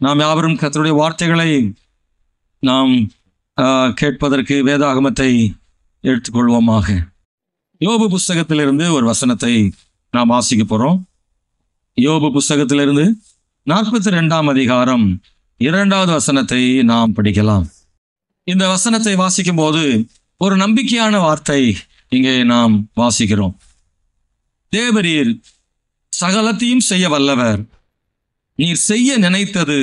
நாம் யாவரும் கர்த்தருடைய வார்த்தைகளை நாம் கேட்பதற்கு வேதாகமத்தை எடுத்துக்கொள்வோமாக. யோபு புஸ்தகத்திலிருந்து ஒரு வசனத்தை நாம் வாசிக்க போகிறோம். யோபு புஸ்தகத்திலிருந்து 42ஆம் அதிகாரம் 2வது வசனத்தை நாம் படிக்கலாம். இந்த வசனத்தை வாசிக்கும் போது ஒரு நம்பிக்கையான வார்த்தை இங்கே நாம் வாசிக்கிறோம். தேவரீர் சகலத்தையும் செய்ய வல்லவர், நீர் செய்ய நினைத்தது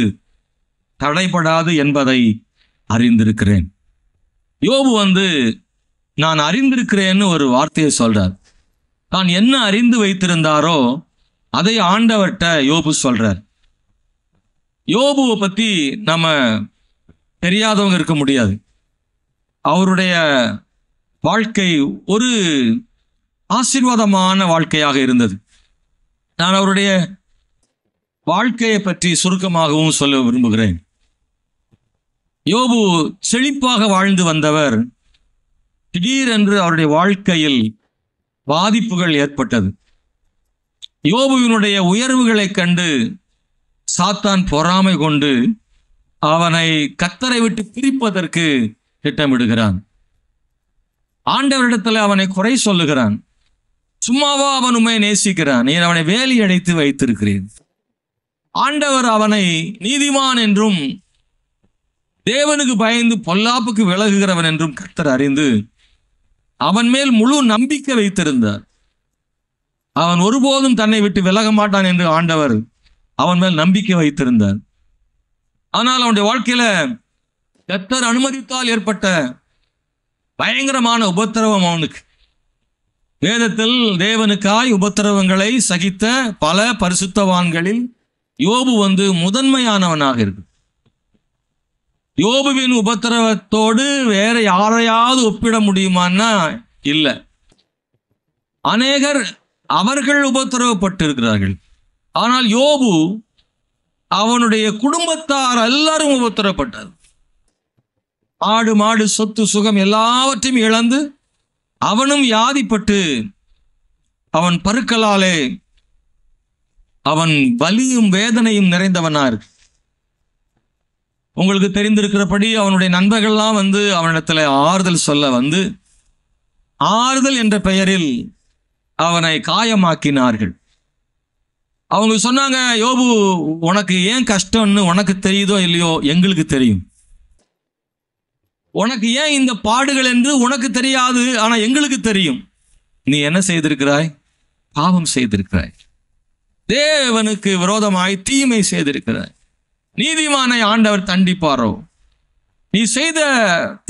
தடைபடாது என்பதை அறிந்திருக்கிறேன். யோபு நான் அறிந்திருக்கிறேன்னு ஒரு வார்த்தையை சொல்றார். தான் என்ன அறிந்து வைத்திருந்தாரோ அதை ஆண்டவர்கிட்ட யோபு சொல்றார். யோபுவை பற்றி நம்ம தெரியாதவங்க இருக்க முடியாது. அவருடைய வாழ்க்கை ஒரு ஆசீர்வாதமான வாழ்க்கையாக இருந்தது. நான் அவருடைய வாழ்க்கையை பற்றி சுருக்கமாகவும் சொல்ல விரும்புகிறேன். யோபு செழிப்பாக வாழ்ந்து வந்தவர். திடீரென்று அவருடைய வாழ்க்கையில் பாதிப்புகள் ஏற்பட்டது. யோபுவினுடைய உயர்வுகளை கண்டு சாத்தான் பொறாமை கொண்டு அவனை கர்த்தரை விட்டு பிரிப்பதற்கு திட்டமிடுகிறான். ஆண்டவரிடத்தில் அவனை குறை சொல்லுகிறான். சும்மாவா அவன் உண்மை நேசிக்கிறான், நீர் அவனை வேலி அடைத்து வைத்திருக்கிறேன். ஆண்டவர் அவனை நீதிமான் என்றும் தேவனுக்கு பயந்து பொல்லாப்புக்கு விலகுகிறவன் என்றும் கர்த்தர் அறிந்து அவன் மேல் முழு நம்பிக்கை வைத்திருந்தார். அவன் ஒருபோதும் தன்னை விட்டு விலக மாட்டான் என்று ஆண்டவர் அவன் மேல் நம்பிக்கை வைத்திருந்தார். ஆனால் அவனுடைய வாழ்க்கையில கர்த்தர் அனுமதித்தால் ஏற்பட்ட பயங்கரமான உபத்திரவம் அவனுக்கு. வேதத்தில் தேவனுக்காய் உபத்திரவங்களை சகித்த பல பரிசுத்தவான்களில் யோபு முதன்மையானவனாக இருக்கு. யோபுவின் உபத்திரவத்தோடு வேற யாரையாவது ஒப்பிட முடியுமான்னா இல்லை. அநேகர் அவர்கள் உபத்திரவப்பட்டு இருக்கிறார்கள். ஆனால் யோபு அவனுடைய குடும்பத்தார் எல்லாரும் உபத்திரவப்பட்டார். ஆடு மாடு சொத்து சுகம் எல்லாவற்றையும் இழந்து அவனும் வியாதிப்பட்டு அவன் பருக்களாலே அவன் வலியும் வேதனையும் நிறைந்தவனார். உங்களுக்கு தெரிந்திருக்கிறபடி அவனுடைய நண்பர்கள்லாம் அவனிடத்தில் ஆறுதல் சொல்ல ஆறுதல் என்ற பெயரில் அவனை காயமாக்கினார்கள். அவங்க சொன்னாங்க, யோபு உனக்கு ஏன் கஷ்டம்னு உனக்கு தெரியுதோ இல்லையோ எங்களுக்கு தெரியும். உனக்கு ஏன் இந்த பாடுகள் என்று உனக்கு தெரியாது, ஆனா எங்களுக்கு தெரியும். நீ என்ன செய்திருக்கிறாய்? பாவம் செய்திருக்கிறாய், தேவனுக்கு விரோதமாய் தீமை செய்திருக்கிறாய். நீதிமானை ஆண்டவர் தண்டிப்பாரோ? நீ செய்த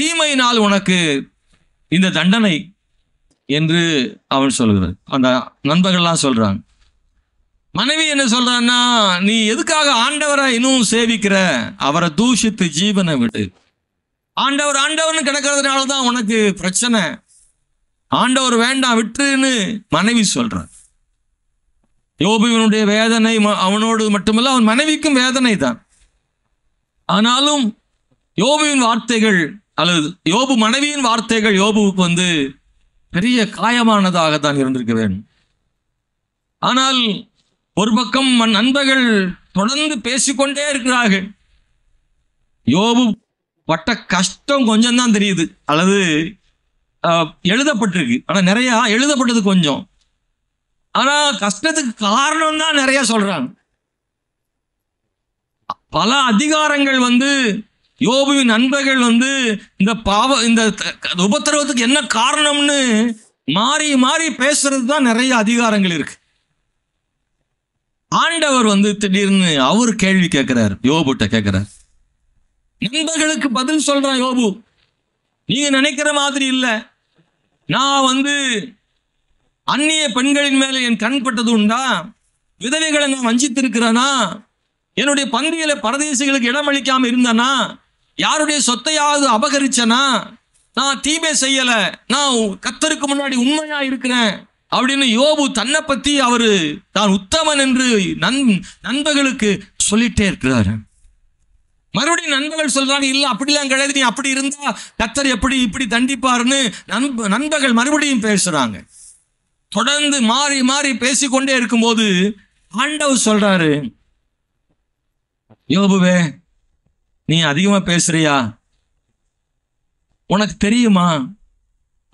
தீமையினால் உனக்கு இந்த தண்டனை என்று அவன் சொல்கிறான். அந்த நண்பர்கள்லாம் சொல்றாங்க. மனைவி என்ன சொல்றான்னா, நீ எதுக்காக ஆண்டவரை இன்னும் சேவிக்கிற? அவரை தூஷித்து ஜீவனை விடு. ஆண்டவர்னு கிடக்கிறதுனால தான் உனக்கு பிரச்சனை. ஆண்டவர் வேண்டாம், விட்டுன்னு மனைவி சொல்றான். யோபுவினுடைய வேதனை அவனோடு மட்டுமல்ல, அவன் மனைவிக்கும் வேதனை தான். ஆனாலும் யோபுவின் வார்த்தைகள் அல்லது யோபு மனைவியின் வார்த்தைகள் யோபுவுக்கு பெரிய காயமானதாக தான் இருந்திருக்க வேண்டும். ஆனால் ஒரு பக்கம் நண்பர்கள் தொடர்ந்து பேசிக்கொண்டே இருக்கிறார்கள். யோபு பட்ட கஷ்டம் கொஞ்சம் தான் தெரியுது, அல்லது எழுதப்பட்டிருக்கு. ஆனால் நிறைய எழுதப்பட்டது கொஞ்சம். ஆனா கஷ்டத்துக்கு காரணம் தான் நிறைய சொல்றாங்க. பல அதிகாரங்கள் யோபுவின் நண்பர்கள் இந்த உபத்திரவத்துக்கு என்ன காரணம்னு மாறி மாறி பேசுறது தான் நிறைய அதிகாரங்கள் இருக்கு. ஆண்டவர் திடீர்னு அவர் கேள்வி கேட்கிறார், யோபுட்ட கேட்கிறார். நண்பர்களுக்கு பதில் சொல்றான் யோபு, நீங்க நினைக்கிற மாதிரி இல்லை. நான் அந்நிய பெண்களின் மேல என் கண் பட்டது உண்டா? விதவைகளை நான் வஞ்சித்திருக்கிறேனா? என்னுடைய பந்தியில பரதேசிகளுக்கு இடமளிக்காம இருந்தானா? யாருடைய சொத்தையாவது அபகரிச்சனா? நான் தீமை செய்யல, நான் கர்த்தருக்கு முன்னாடி உண்மையா இருக்கிறேன் அப்படின்னு யோபு தன்னை பத்தி தான் உத்தமன் என்று நண்பர்களுக்கு சொல்லிட்டே இருக்கிறாரு. மறுபடியும் நண்பர்கள் சொல்றாங்க, இல்ல அப்படிலாம் கிடையாது, நீ அப்படி இருந்தா கர்த்தர் எப்படி இப்படி தண்டிப்பாருன்னு நண்பர்கள் மறுபடியும் பேசுறாங்க. தொடர்ந்து மாறி மாறி பேசிக்கொண்டே இருக்கும்போது ஆண்டவர் சொல்றாரு, யோபுவே, நீ அதிகமா பேசுறியா? உனக்கு தெரியுமா?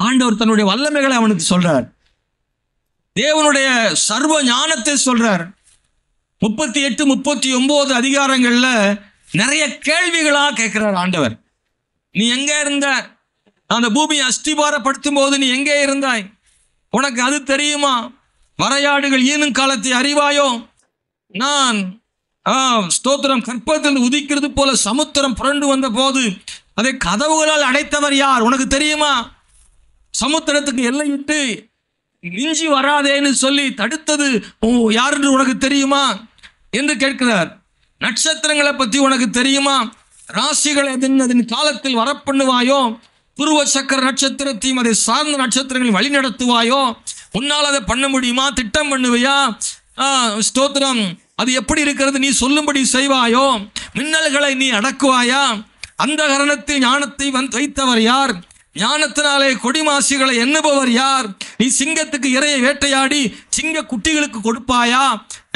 ஆண்டவர் தன்னுடைய வல்லமைகளை அவனுக்கு சொல்றார். தேவனுடைய சர்வ ஞானத்தை சொல்றார். 38, 39 அதிகாரங்கள்ல நிறைய கேள்விகளா கேட்கிறார் ஆண்டவர். நீ எங்க இருந்த? அந்த பூமியை அஸ்திபாரப்படுத்தும் போது நீ எங்கே இருந்தாய்? உனக்கு அது தெரியுமா? வரையாடுகள் ஈனும் காலத்தை அறிவாயோ? நான் ஸ்தோத்திரம் கற்பத்தில் உதிக்கிறது போல சமுத்திரம் புரண்டு வந்த போது அதை கதவுகளால் அடைத்தவர் யார்? உனக்கு தெரியுமா? சமுத்திரத்துக்கு எல்லை விட்டு மிஞ்சி வராதேன்னு சொல்லி தடுத்தது யார் என்று உனக்கு தெரியுமா என்று கேட்கிறார். நட்சத்திரங்களை பற்றி உனக்கு தெரியுமா? ராசிகளை அதன் காலத்தில் வரப்பண்ணுவாயோ? புருவ சக்கர நட்சத்திரத்தையும் அதை சார்ந்த நட்சத்திரங்களை வழி நடத்துவாயோ? உன்னால் அதை பண்ண முடியுமா? திட்டம் பண்ணுவையா? ஸ்தோத்திரம் அது எப்படி இருக்கிறது நீ சொல்லும்படி செய்வாயோ? மின்னல்களை நீ அடக்குவாயா? அந்த கரணத்தில் ஞானத்தை வைத்தவர் யார்? ஞானத்தினாலே கொடிமாசிகளை எண்ணுபவர் யார்? நீ சிங்கத்துக்கு இரையை வேட்டையாடி சிங்க குட்டிகளுக்கு கொடுப்பாயா?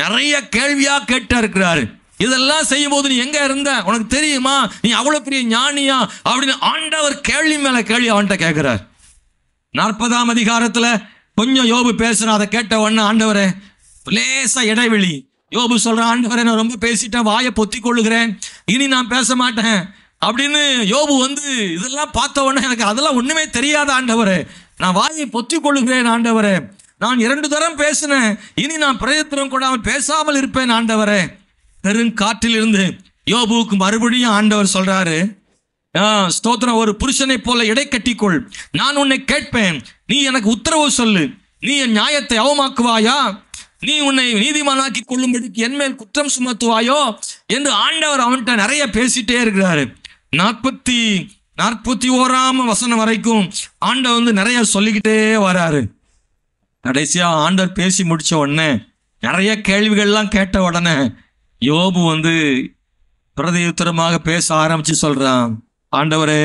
நிறைய கேள்வியா கேட்டா இருக்கிறாரு. இதெல்லாம் செய்யும் போது நீ எங்க இருந்த? உனக்கு தெரியுமா? நீ அவ்வளவு பெரிய ஞானியா அப்படின்னு ஆண்டவர் கேள்வி மேல கேள்வி அவன்கிட்ட கேட்கிறார். 40ஆம் அதிகாரத்துல கொஞ்சம் யோபு பேசுறான். அதை கேட்ட உடனே ஆண்டவரே லேசா இடைவெளி. யோபு சொல்றான், ஆண்டவரே நான் ரொம்ப பேசிட்டேன், வாயை பொத்தி கொள்ளுகிறேன், இனி நான் பேச மாட்டேன் அப்படின்னு. யோபு இதெல்லாம் பார்த்த உடனே எனக்கு அதெல்லாம் ஒண்ணுமே தெரியாத ஆண்டவரே, நான் வாயை பொத்தி கொள்ளுகிறேன் ஆண்டவரே, நான் 2 தரம் பேசினேன், இனி நான் பிரயத்தனம் கொடாமல் பேசாமல் இருப்பேன் ஆண்டவரே. பெருங்காற்றில் இருந்து யோபுவுக்கு மறுபடியும் ஆண்டவர் சொல்றாரு, ஸ்தோத்திரம், ஒரு புருஷனை போல இடை கட்டிக்கொள், நான் உன்னை கேட்பேன், நீ எனக்கு உத்தரவு சொல்லு, நீ என் நியாயத்தை அவமாக்குவாயா? நீ உன்னை நீதிமானாக்கி கொள்ளும்படிக்கு என் மேல் குற்றம் சுமத்துவாயோ என்று ஆண்டவர் அவன்கிட்ட நிறைய பேசிட்டே இருக்கிறாரு. 41ஆம் வசனம் வரைக்கும் ஆண்டவர் நிறைய சொல்லிக்கிட்டே வராரு. கடைசியா ஆண்டவர் பேசி முடிச்ச உடனே நிறைய கேள்விகள்லாம் கேட்ட உடனே யோபு பிரதியுத்தரமாக பேச ஆரம்பிச்சு சொல்றான், ஆண்டவரே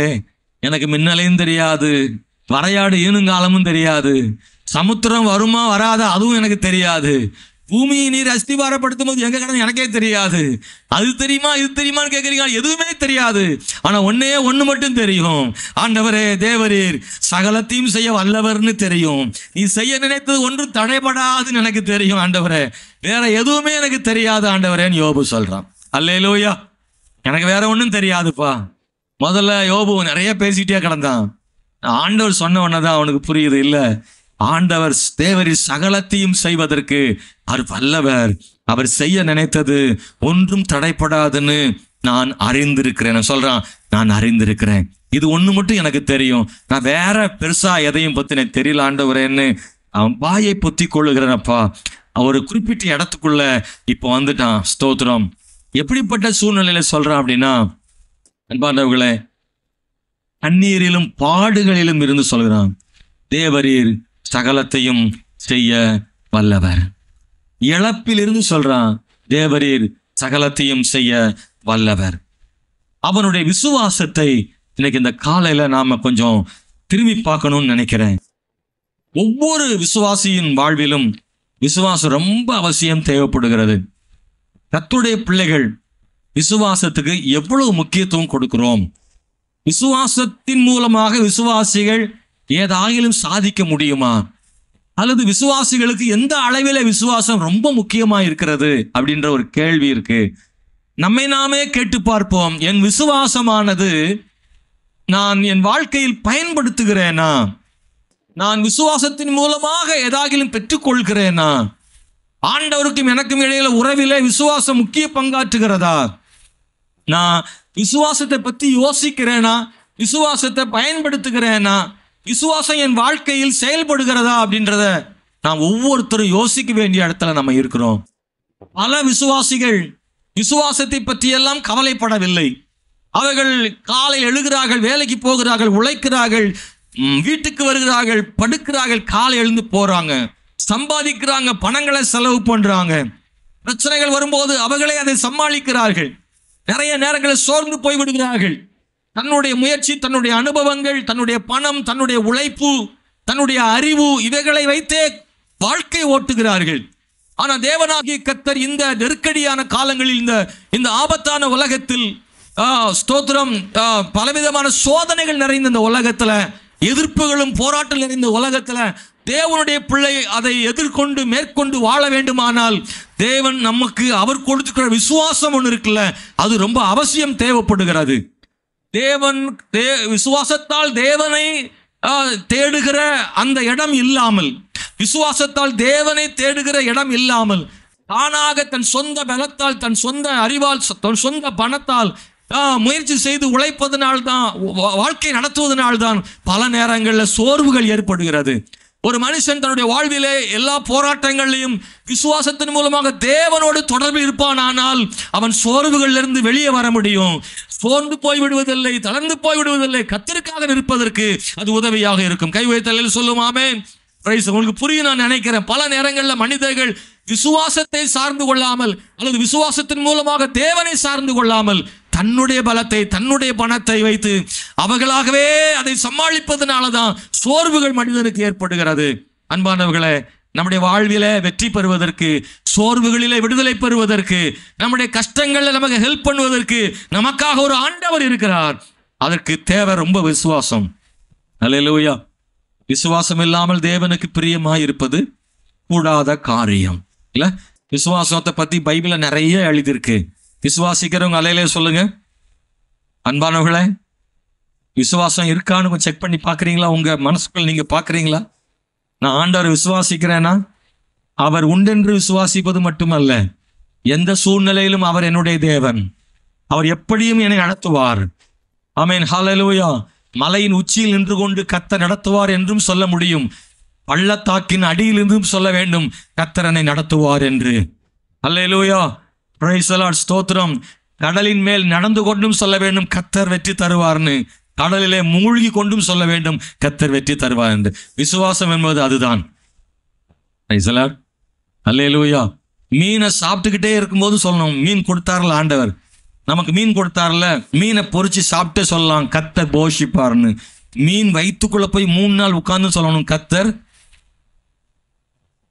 எனக்கு மின்னலையும் தெரியாது, வரையாடு ஈனுங்காலமும் தெரியாது, சமுத்திரம் வருமா வராதா அதுவும் எனக்கு தெரியாது, பூமியை நீர் அஸ்திபாரப்படுத்தும் போது எங்க கடந்து எனக்கே தெரியாது, அது தெரியுமா இது தெரியுமான்னு கேட்குறீங்க, எதுவுமே தெரியாது. ஆனா ஒண்ணு மட்டும் தெரியும், ஆண்டவரே தேவரீர் சகலத்தையும் செய்ய வல்லவர்னு தெரியும், நீ செய்ய நினைத்தது ஒன்றும் தடைபடாதுன்னு எனக்கு தெரியும் ஆண்டவரே, வேற எதுவுமே எனக்கு தெரியாது ஆண்டவரேன்னு யோபு சொல்றான். அல்லேலூயா. எனக்கு வேற ஒன்றும் தெரியாதுப்பா. முதல்ல யோபு நிறைய பேசிட்டே கிடந்தான். ஆண்டவர் சொன்ன உடனேதான் அவனுக்கு புரியுது, இல்ல ஆண்டவர் தேவரீர் சகலத்தையும் செய்வதற்கு அவர் வல்லவர், அவர் செய்ய நினைத்தது ஒன்றும் தடைப்படாதுன்னு நான் அறிந்திருக்கிறேன் சொல்றான். நான் அறிந்திருக்கிறேன், இது ஒண்ணு மட்டும் எனக்கு தெரியும், நான் வேற பெருசா எதையும் பத்தி எனக்கு தெரியல ஆண்டவரேன்னு அவன் வாயை பொத்தி கொள்ளுகிறேனப்பா. ஒரு குறிப்பிட்ட இடத்துக்குள்ள இப்போ வந்துட்டான். ஸ்தோத்திரம். எப்படிப்பட்ட சூழ்நிலையில சொல்றான் அப்படின்னா, அன்பானவர்களே, கண்ணீரிலும் பாடுகளிலும் இருந்து சொல்கிறான், தேவரீர் சகலத்தையும் செய்ய வல்லவர். இழப்பில் இருந்து சொல்றான், தேவரீர் சகலத்தையும் செய்ய வல்லவர். அவனுடைய விசுவாசத்தை இன்னைக்கு இந்த காலையில நாம கொஞ்சம் திரும்பி பார்க்கணும்னு நினைக்கிறேன். ஒவ்வொரு விசுவாசியின் வாழ்விலும் விசுவாசம் ரொம்ப அவசியம் தேவைப்படுகிறது. கர்த்தருடைய பிள்ளைகள் விசுவாசத்துக்கு எவ்வளவு முக்கியத்துவம் கொடுக்கிறோம்? விசுவாசத்தின் மூலமாக விசுவாசிகள் ஏதாகிலும் சாதிக்க முடியுமா? அல்லது விசுவாசிகளுக்கு எந்த அளவில விசுவாசம் ரொம்ப முக்கியமா இருக்கிறது அப்படின்ற ஒரு கேள்வி இருக்கு. நம்மை நாமே கேட்டு பார்ப்போம். என் விசுவாசமானது நான் என் வாழ்க்கையில் பயன்படுத்துகிறேனா? நான் விசுவாசத்தின் மூலமாக ஏதாகிலும் பெற்றுக்கொள்கிறேனா? ஆண்டவருக்கும் எனக்கும் இடையில உறவிலே விசுவாசம் முக்கிய பங்காற்றுகிறதா? நான் விசுவாசத்தை பத்தி யோசிக்கிறேனா? விசுவாசத்தை பயன்படுத்துகிறேனா? விசுவாசம் என் வாழ்க்கையில் செயல்படுகிறதா அப்படின்றத நாம் ஒவ்வொருத்தரும் யோசிக்க வேண்டிய இடத்துல நம்ம இருக்கிறோம். பல விசுவாசிகள் விசுவாசத்தை பற்றியெல்லாம் கவலைப்படவில்லை. அவர்கள் காலை எழுகிறார்கள், வேலைக்கு போகிறார்கள், உழைக்கிறார்கள், வீட்டுக்கு வருகிறார்கள், படுக்கிறார்கள், காலை எழுந்து போறாங்க, சம்பாதிக்கிறாங்க, பணங்களை செலவு பண்றாங்க. பிரச்சனைகள் வரும்போது அவர்களே அதை சமாளிக்கிறார்கள். நிறைய நேரங்களில் சோர்ந்து போய்விடுகிறார்கள். தன்னுடைய முயற்சி, தன்னுடைய அனுபவங்கள், தன்னுடைய பணம், தன்னுடைய உழைப்பு, தன்னுடைய அறிவு, இவைகளை வைத்தே வாழ்க்கை ஓட்டுகிறார்கள். ஆனா தேவனாகிய கர்த்தர் இந்த நெருக்கடியான காலங்களில், இந்த ஆபத்தான உலகத்தில், ஸ்தோத்திரம், பலவிதமான சோதனைகள் நிறைந்த இந்த உலகத்துல, எதிர்ப்புகளும் போராட்டம் நிறைந்த உலகத்துல தேவனுடைய பிள்ளை அதை எதிர்கொண்டு மேற்கொண்டு வாழ வேண்டுமானால் தேவன் நமக்கு அவர் கொடுத்துக்கிற விசுவாசம் ஒன்று இருக்குல்ல, அது ரொம்ப அவசியம் தேவைப்படுகிறது. விசுவாசத்தால் தேவனை தேடுகிற அந்த இடம் இல்லாமல், விசுவாசத்தால் தேவனை தேடுகிற இடம் இல்லாமல், தானாக தன் சொந்த பலத்தால், தன் சொந்த அறிவால், தன் சொந்த பணத்தால் முயற்சி செய்து உழைப்பதனால்தான், வாழ்க்கை நடத்துவதனால்தான் பல நேரங்களில் சோர்வுகள் ஏற்படுகிறது. ஒரு மனுஷன் தன்னுடைய வாழ்விலே எல்லா போராட்டங்களையும் விசுவாசத்தின் மூலமாக தேவனோடு தொடர்பு இருப்பானால் அவன் சோர்வுகளிலிருந்து வெளியே வர முடியும். சோர்ந்து போய் விடுவதில்லை, தளர்ந்து போய் விடுவதில்லை. கர்த்தருக்காக நிற்பதற்கு அது உதவியாக இருக்கும். கை வைத்தலில் சொல்லும் ஆமென். உங்களுக்கு புரியும் நான் நினைக்கிறேன். பல நேரங்களில் மனிதர்கள் விசுவாசத்தை சார்ந்து கொள்ளாமல், அல்லது விசுவாசத்தின் மூலமாக தேவனை சார்ந்து கொள்ளாமல், தன்னுடைய பலத்தை, தன்னுடைய பணத்தை வைத்து அவர்களாகவே அதை சமாளிப்பதனாலதான் சோர்வுகள் மனிதனுக்கு ஏற்படுகிறது. அன்பானவர்களே, நம்முடைய வாழ்விலே வெற்றி பெறுவதற்கு, சோர்வுகளிலே விடுதலை பெறுவதற்கு, நம்முடைய கஷ்டங்களில் நமக்கு ஹெல்ப் பண்ணுவதற்கு நமக்காக ஒரு ஆண்டவர் இருக்கிறார். அதற்கு தேவை ரொம்ப விசுவாசம். அல்லேலூயா. விசுவாசம் இல்லாமல் தேவனுக்கு பிரியமாய் இருப்பது கூடாத காரியம் இல்ல. விசுவாசத்தை பத்தி பைபிள்ல நிறைய எழுதியிருக்கு. விசுவாசிக்கிறவங்க அலையிலே சொல்லுங்க. அன்பானவர்களே, விசுவாசம் இருக்கான்னு கொஞ்சம் செக் பண்ணி பாக்குறீங்களா? உங்க மனசுக்குள்ள நீங்க பாக்குறீங்களா? நான் ஆண்டவர் விசுவாசிக்கிறேன்னா அவர் உண்டென்று விசுவாசிப்பது மட்டுமல்ல, எந்த சூழ்நிலையிலும் அவர் என்னுடைய தேவன், அவர் எப்படியும் என்னை நடத்துவார். ஆமென், ஹல்லேலூயா. மலையின் உச்சியில் நின்று கொண்டு கர்த்தர் நடத்துவார் என்றும் சொல்ல முடியும். பள்ளத்தாக்கின் அடியில் இருந்தும் சொல்ல வேண்டும் கர்த்தர் என்னை நடத்துவார் என்று. ஹல்லேலூயா, பிரைஸ் தி லார்ட், ஸ்தோத்திரம். கடலின் மேல் நடந்து கொண்டும் சொல்ல வேண்டும் கர்த்தர் வெற்றி தருவார்னு. கடலிலே மூழ்கி கொண்டும் சொல்ல வேண்டும் கர்த்தர் வெற்றி தருவார் என்று. விசுவாசம் என்பது அதுதான். பிரைஸ் தி லார்ட், ஹல்லேலூயா. மீனை சாப்பிட்டுக்கிட்டே இருக்கும்போது சொல்லணும், மீன் கொடுத்தார்ல ஆண்டவர், நமக்கு மீன் கொடுத்தார்ல, மீனை பொறிச்சு சாப்பிட்டே சொல்லலாம் கர்த்தர் போஷிப்பார்னு. மீன் வயிற்றுக்குள்ள போய் 3 நாள் உட்கார்ந்து சொல்லணும் கர்த்தர்.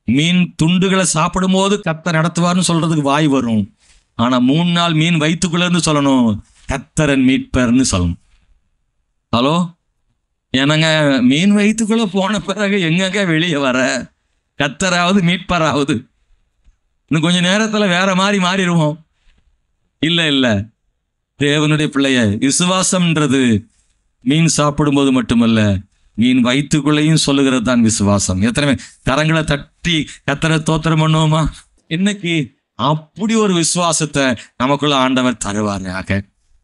மீன் துண்டுகளை சாப்பிடும் போது கர்த்தர் நடத்துவார்னு சொல்றதுக்கு வாய் வரும். ஆனா 3 நாள் மீன் வயிற்றுக்குள்ள இருந்து சொல்லணும் கர்த்தரன் மீட்பர்னு சொல்லணும். ஹலோ, என்னங்க, மீன் வயிற்றுக்குள்ள போன பிறகு எங்கங்க வெளியே வர? கர்த்தராவது மீட்பராவது இன்னும் கொஞ்ச நேரத்துல வேற மாதிரி மாறிடுவோம். இல்ல, தேவனுடைய பிள்ளைய விசுவாசம்ன்றது மீன் சாப்பிடும்போது மட்டுமல்ல, மீன் வயிற்றுக்குள்ளையும் சொல்லுகிறது தான் விசுவாசம். எத்தனை கரங்களை தட்டி கர்த்தரை தோத்திரம் பண்ணுவோமா? இன்னைக்கு அப்படி ஒரு விசுவாசத்தை நமக்குள்ள ஆண்டவர் தருவாராக.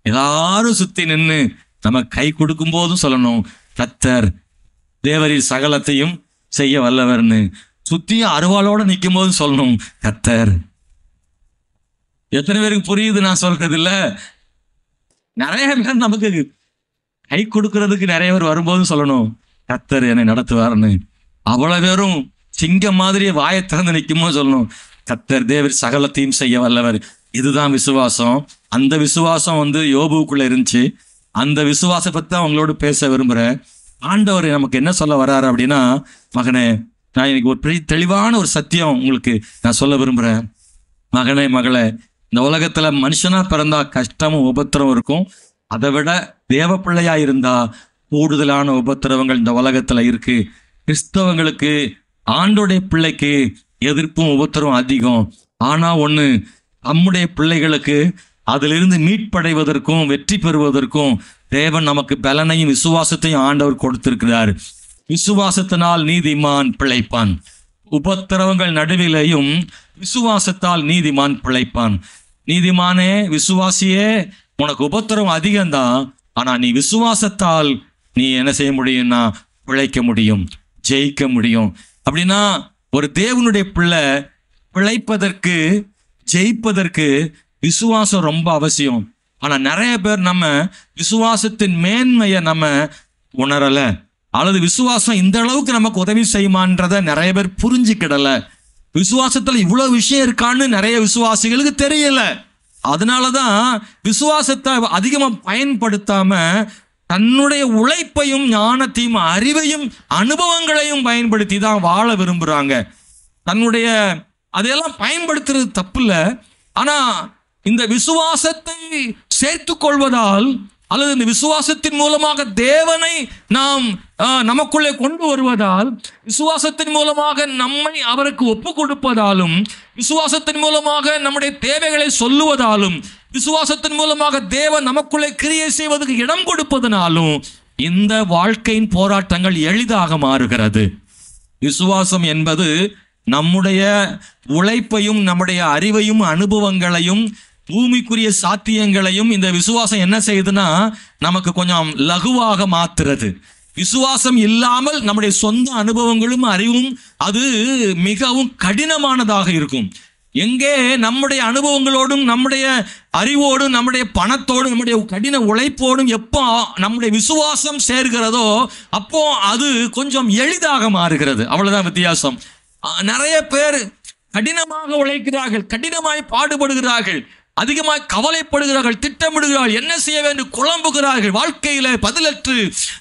எல்லாரும் சுத்தி நின்று நம்ம கை கொடுக்கும் போதும் சொல்லணும் கர்த்தர் தேவரின் சகலத்தையும் செய்ய வல்லவர்னு. சுத்தியும் அருவாளோட நிற்கும் போதும் சொல்லணும் கர்த்தர். எத்தனை பேருக்கு புரியுது நான் சொல்றது? இல்ல, நிறைய பேர் நமக்கு கை கொடுக்கறதுக்கு நிறைய பேர் வரும்போது சொல்லணும் கர்த்தர் என்னை நடத்துவார்னு. அவ்வளவு பேரும் சிங்கம் மாதிரி வாயை திறந்து நிற்கும் போது சொல்லணும் கர்த்தர் தேவர் சகலத்தையும் செய்ய வல்லவர். இதுதான் விசுவாசம். அந்த விசுவாசம் யோபுக்குள்ள இருந்துச்சு. அந்த விசுவாசத்தை பத்தி தான் அவங்களோட பேச விரும்புறேன். ஆண்டவர் நமக்கு என்ன சொல்ல வர்றாரு அப்படின்னா, மகனே, நான் இன்னைக்கு ஒரு பெரிய தெளிவான ஒரு சத்தியம் உங்களுக்கு நான் சொல்ல விரும்புறேன். மகனே, மகளே, இந்த உலகத்துல மனுஷனா பிறந்தா கஷ்டமும் உபத்திரமும் இருக்கும். அதை விட தேவ பிள்ளையா இருந்தா கூடுதலான உபத்திரவங்கள் இந்த உலகத்துல இருக்கு. கிறிஸ்தவங்களுக்கு, ஆண்டோடைய பிள்ளைக்கு எதிர்ப்பும் உபத்திரமும் அதிகம். ஆனா ஒண்ணு, நம்முடைய பிள்ளைகளுக்கு அதிலிருந்து மீட்படைவதற்கும் வெற்றி பெறுவதற்கும் தேவன் நமக்கு பலனையும் விசுவாசத்தையும் ஆண்டவர் கொடுத்திருக்கிறார். விசுவாசத்தினால் நீதிமான் பிழைப்பான். உபத்திரவங்கள் நடுவிலையும் விசுவாசத்தால் நீதிமான் பிழைப்பான். நீதிமானே, விசுவாசியே, உனக்கு உபத்திரவம் அதிகம்தான், ஆனா நீ விசுவாசத்தால் நீ என்ன செய்ய முடியும்னா பிழைக்க முடியும், ஜெயிக்க முடியும். அப்படின்னா ஒரு தேவனுடைய பிள்ளை பிழைப்பதற்கு, ஜெயிப்பதற்கு விசுவாசம் ரொம்ப அவசியம். ஆனா நிறைய பேர் நம்ம விசுவாசத்தின் மேன்மையை நம்ம உணரல, அல்லது விசுவாசம் இந்த அளவுக்கு நமக்கு உதவி செய்யுமான்றத நிறைய பேர் புரிஞ்சுக்கிடல. விசுவாசத்துல இவ்வளவு விஷயம் இருக்கான்னு நிறைய விசுவாசிகளுக்கு தெரியல. அதனாலதான் விசுவாசத்தை அதிகமா பயன்படுத்தாம தன்னுடைய உழைப்பையும் ஞானத்தையும் அறிவையும் அனுபவங்களையும் பயன்படுத்தி தான் வாழ விரும்புறாங்க. தன்னுடைய அதையெல்லாம் பயன்படுத்துறது தப்பு இல்லை. ஆனா இந்த விசுவாசத்தை சேர்த்து கொள்வதால் அல்லது இந்த விசுவாசத்தின் மூலமாக தேவனை நாம் நமக்குள்ளே கொண்டு வருவதால், விசுவாசத்தின் மூலமாக நம்மை அவருக்கு ஒப்பு கொடுப்பதாலும், விசுவாசத்தின் மூலமாக நம்முடைய தேவைகளை சொல்லுவதாலும், விசுவாசத்தின் மூலமாக தேவன் நமக்குள்ளே கிரியை செய்வதற்கு இடம் கொடுப்பதனாலும் இந்த வாழ்க்கையின் போராட்டங்கள் எளிதாக மாறுகிறது. விசுவாசம் என்பது நம்முடைய உழைப்பையும் நம்முடைய அறிவையும் அனுபவங்களையும் பூமிக்குரிய சாத்தியங்களையும் இந்த விசுவாசம் என்ன செய்யுதுன்னா நமக்கு கொஞ்சம் லகுவாக மாத்துறது. விசுவாசம் இல்லாமல் நம்முடைய சொந்த அனுபவங்களும் அறிவும் அது மிகவும் கடினமானதாக இருக்கும். எங்கே நம்முடைய அனுபவங்களோடும் நம்முடைய அறிவோடும் நம்முடைய பணத்தோடும் நம்முடைய கடின உழைப்போடும் எப்போ நம்முடைய விசுவாசம் சேர்கிறதோ அப்போ அது கொஞ்சம் எளிதாக மாறுகிறது. அவ்வளவுதான் வித்தியாசம். நிறைய பேர் கடினமாக உழைக்கிறார்கள், கடினமாய் பாடுபடுகிறார்கள், அதிகமாக கவலைப்படுகிறார்கள், திட்டமிடுகிறார்கள், என்ன செய்ய வேண்டும் குழம்புகிறார்கள், வாழ்க்கையில பதிலற்று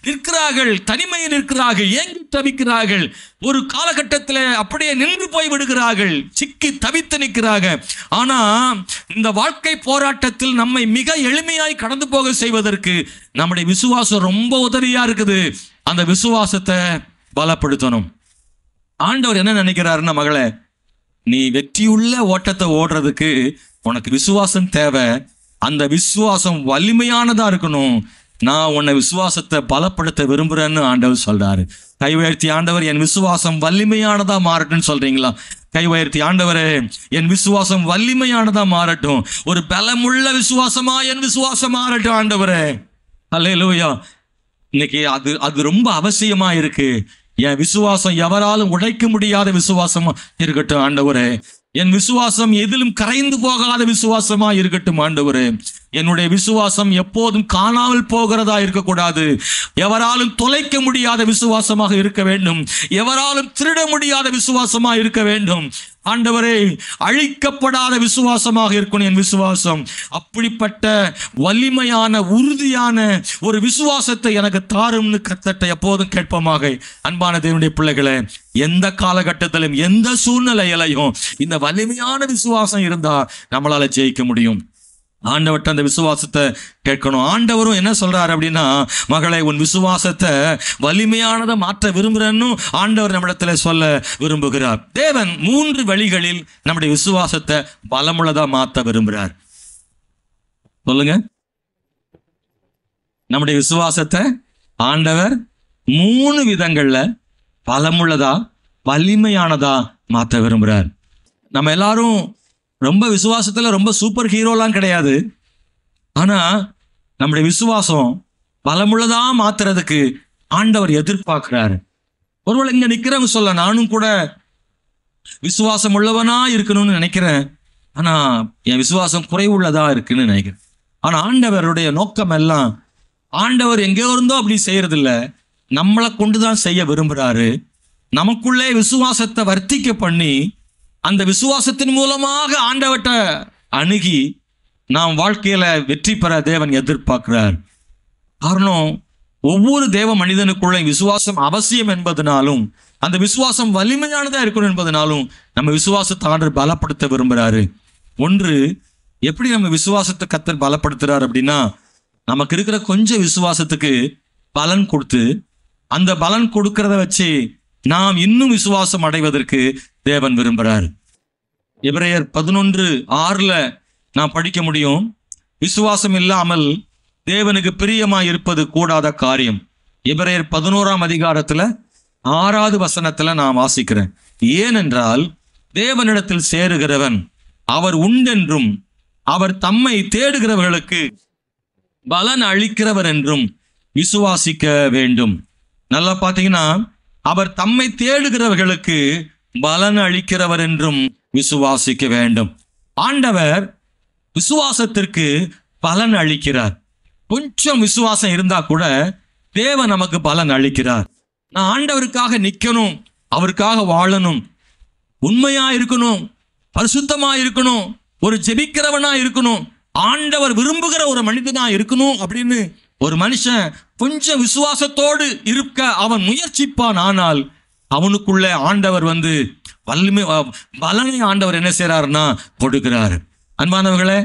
நிற்கிறார்கள், தனிமையில் நிற்கிறார்கள், ஏங்கி தவிக்கிறார்கள், ஒரு காலகட்டத்தில் அப்படியே நின்று போய் விடுகிறார்கள், சிக்கி தவித்து நிற்கிறார்கள். ஆனா இந்த வாழ்க்கை போராட்டத்தில் நம்மை மிக எளிமையாய் கடந்து போக செய்வதற்கு நம்முடைய விசுவாசம் ரொம்ப உதவியா இருக்குது. அந்த விசுவாசத்தை பலப்படுத்தணும். ஆண்டவர் என்ன நினைக்கிறாருன்னா, மகளே, நீ வெற்றியுள்ள ஓட்டத்தை ஓடுறதுக்கு உனக்கு விசுவாசம் தேவை. அந்த விசுவாசம் வலிமையானதா இருக்கணும். நான் உன்னை விசுவாசத்தை பலப்படுத்த விரும்புறேன்னு ஆண்டவர் சொல்றாரு. கை உயர்த்தி, ஆண்டவர் என் விசுவாசம் வலிமையானதா மாறட்டும்னு சொல்றீங்களா? கை உயர்த்தி, ஆண்டவரே என் விசுவாசம் வலிமையானதா மாறட்டும், ஒரு பலமுள்ள விசுவாசமா என் விசுவாசம் மாறட்டும் ஆண்டவரே. அல்லேலூயா. இன்னைக்கு அது ரொம்ப அவசியமா இருக்கு. என் விசுவாசம் எவராலும் உடைக்க முடியாத விசுவாசமா இருக்கட்டும் ஆண்டவரே. என் விசுவாசம் எதிலும் கரைந்து போகாத விசுவாசமா இருக்கட்டும் ஆண்டவரே. என்னுடைய விசுவாசம் எப்போதும் காணாமல் போகிறதா இருக்கக்கூடாது. எவராலும் தொலைக்க முடியாத விசுவாசமாக இருக்க வேண்டும். எவராலும் திருட முடியாத விசுவாசமா இருக்க வேண்டும் ஆண்டவரே. அழிக்கப்படாத விசுவாசமாக இருக்கணும் என் விசுவாசம். அப்படிப்பட்ட வலிமையான உறுதியான ஒரு விசுவாசத்தை எனக்கு தாரும்னு கர்த்தரை எப்போதும் கேட்போமாக. அன்பான தேவனுடைய பிள்ளைகளே, எந்த காலகட்டத்திலும் எந்த சூழ்நிலையிலையும் இந்த வலிமையான விசுவாசம் இருந்தா நம்மளால ஜெயிக்க முடியும். ஆண்டவர்கிட்ட அந்த விசுவாசத்தை கேட்கணும். ஆண்டவரும் என்ன சொல்றாரு அப்படின்னா, மகளை உன் விசுவாசத்தை வலிமையானதை மாற்ற விரும்புறேன்னு ஆண்டவர் நம்மிடத்துல சொல்ல விரும்புகிறார். தேவன் 3 வழிகளில் நம்முடைய விசுவாசத்தை பலமுள்ளதா மாற்ற விரும்புகிறார். சொல்லுங்க. நம்முடைய விசுவாசத்தை ஆண்டவர் 3 விதங்கள்ல பலமுள்ளதா வலிமையானதா மாற்ற விரும்புகிறார். நம்ம எல்லாரும் ரொம்ப விசுவாசத்துல ரொம்ப சூப்பர் ஹீரோலாம் கிடையாது. ஆனா நம்முடைய விசுவாசம் பலமுள்ளதா மாத்துறதுக்கு ஆண்டவர் எதிர்பார்க்கிறாரு. ஒருவேளை இங்க நிக்கிறவங்க சொல்ல, நானும் கூட விசுவாசம் உள்ளவனா இருக்கணும்னு நினைக்கிறேன், ஆனா என் விசுவாசம் குறைவுள்ளதா இருக்குன்னு நினைக்கிறேன். ஆனா ஆண்டவருடைய நோக்கம் எல்லாம், ஆண்டவர் எங்கேயோ இருந்தோ அப்படி செய்யறது இல்லை, நம்மளை கொண்டுதான் செய்ய விரும்புறாரு. நமக்குள்ளே விசுவாசத்தை வர்த்திக்க பண்ணி அந்த விசுவாசத்தின் மூலமாக ஆண்டவர்கிட்ட அணுகி நாம் வாழ்க்கையில வெற்றி பெற தேவன் எதிர்பார்க்கிறார். காரணம், ஒவ்வொரு தேவ மனிதனுக்குள்ள விசுவாசம் அவசியம் என்பதனாலும் அந்த விசுவாசம் வலிமையானதா இருக்கணும் என்பதனாலும் நம்ம விசுவாசத்தை ஆண்டவர் பலப்படுத்த விரும்புகிறாரு. ஒன்று, எப்படி நம்ம விசுவாசத்தை கர்த்தர் பலப்படுத்துறார் அப்படின்னா, நமக்கு இருக்கிற கொஞ்சம் விசுவாசத்துக்கு பலன் கொடுத்து அந்த பலன் கொடுக்கறத வச்சு நாம் இன்னும் விசுவாசம் அடைவதற்கு தேவன் விரும்புகிறார். எபிரேயர் 11:6 நாம் படிக்க முடியும், விசுவாசம் இல்லாமல் தேவனுக்கு பிரியமாய் இருப்பது கூடாத காரியம். எபிரேயர் 11ஆம் அதிகாரத்துல 6வது வசனத்துல நான் வாசிக்கிறேன். ஏனென்றால் தேவனிடத்தில் சேருகிறவன் அவர் உண்டென்றும் அவர் தம்மை தேடுகிறவர்களுக்கு பலன் அளிக்கிறவர் என்றும் விசுவாசிக்க வேண்டும். நல்லா பார்த்தீங்கன்னா, அவர் தம்மை தேடுகிறவர்களுக்கு பலன் அளிக்கிறவர் என்றும் விசுவாசிக்க வேண்டும். ஆண்டவர் விசுவாசத்திற்கு பலன் அளிக்கிறார். கொஞ்சம் விசுவாசம் இருந்தா கூட தேவன் நமக்கு பலன் அளிக்கிறார். நான் ஆண்டவருக்காக நிற்கணும், அவருக்காக வாழணும், உண்மையா இருக்கணும், பரிசுத்தமா இருக்கணும், ஒரு ஜெபிக்கிறவனா இருக்கணும், ஆண்டவர் விரும்புகிற ஒரு மனிதனா இருக்கணும் அப்படின்னு ஒரு மனுஷன் கொஞ்சம் விசுவாசத்தோடு இருக்க அவன் முயற்சிப்பான். ஆனால் அவனுக்குள்ள ஆண்டவர் வலிமை பலனை ஆண்டவர் என்ன செய்யறாருன்னா கொடுக்கிறாரு. அன்பானவர்களே,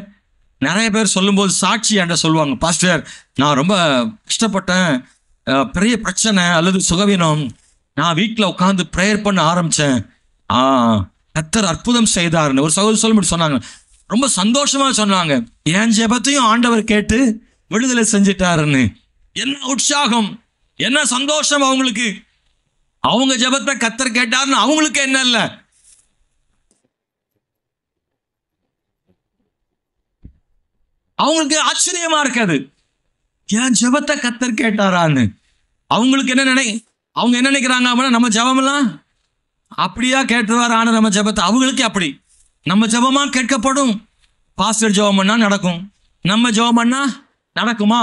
நிறைய பேர் சொல்லும்போது சாட்சி என்ற சொல்லுவாங்க, பாஸ்டர் நான் ரொம்ப கஷ்டப்பட்டேன், பெரிய பிரச்சனை அல்லது சுகவீனம், நான் வீட்டில் உட்காந்து ப்ரேயர் பண்ண ஆரம்பித்தேன், கர்த்தர் அற்புதம் செய்தாருன்னு ஒரு சகோதரி சொல்ல சொன்னாங்க. ரொம்ப சந்தோஷமாக சொன்னாங்க, என் ஜெபத்தையும் ஆண்டவர் கேட்டு விடுதலை செஞ்சிட்டாருன்னு. என்ன உற்சாகம், என்ன சந்தோஷம் அவங்களுக்கு. அவங்க ஜெபத்தை கர்த்தர் கேட்டாருன்னு அவங்களுக்கு என்ன இல்லை, அவங்களுக்கு ஆச்சரியமா இருக்காது, என் ஜெபத்தை கர்த்தர் கேட்டாரான்னு. அவங்களுக்கு என்ன அவங்க என்ன நினைக்கிறாங்க அப்படின்னா, நம்ம ஜெபமெல்லாம் அப்படியா கேட்டுருவார் ஆனா நம்ம ஜெபத்தை. அவங்களுக்கு அப்படி, நம்ம ஜெபமா கேட்கப்படும், பாஸ்டர் ஜெபம் பண்ணா நடக்கும், நம்ம ஜெபம் பண்ணா நடக்குமா,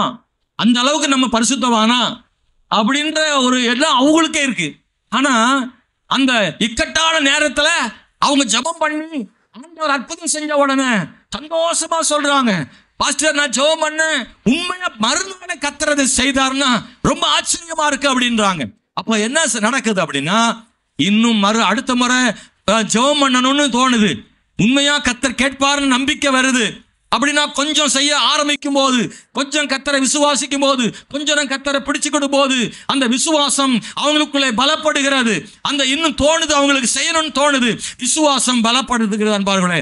அந்த அளவுக்கு நம்ம பரிசுத்தவானா அப்படின்ற ஒரு எல்லாம் அவங்களுக்கே இருக்கு. ஆனா அந்த இக்கட்டான நேரத்துல அவங்க ஜெபம் பண்ணி ஆண்டவர் அற்புதம் செஞ்ச உடனே சந்தோஷமா சொல்றாங்க, பாஸ்டர் நான் ஜெபம் பண்ணேன், உண்மையா மறுநாளே கர்த்தர் செய்தார்னா ரொம்ப ஆச்சரியமா இருக்கு அப்படின்றாங்க. அப்ப என்ன நடக்குது அப்படின்னா, இன்னும் அடுத்த முறை ஜெபம் பண்ணணும்னு தோணுது, உண்மையா கர்த்தர் கேட்பாருன்னு நம்பிக்கை வருது. அப்படின்னா கொஞ்சம் செய்ய ஆரம்பிக்கும் போது, கொஞ்சம் கர்த்தரை விசுவாசிக்கும் போது, கொஞ்சம் கர்த்தரை பிடிச்சுக்கிடும் போது அந்த விசுவாசம் அவங்களுக்குள்ளே பலப்படுகிறது. அந்த இன்னும் தோணுது, அவங்களுக்கு செய்யணும்னு தோணுது, விசுவாசம் பலப்படுத்துகிறது. அன்பார்களே,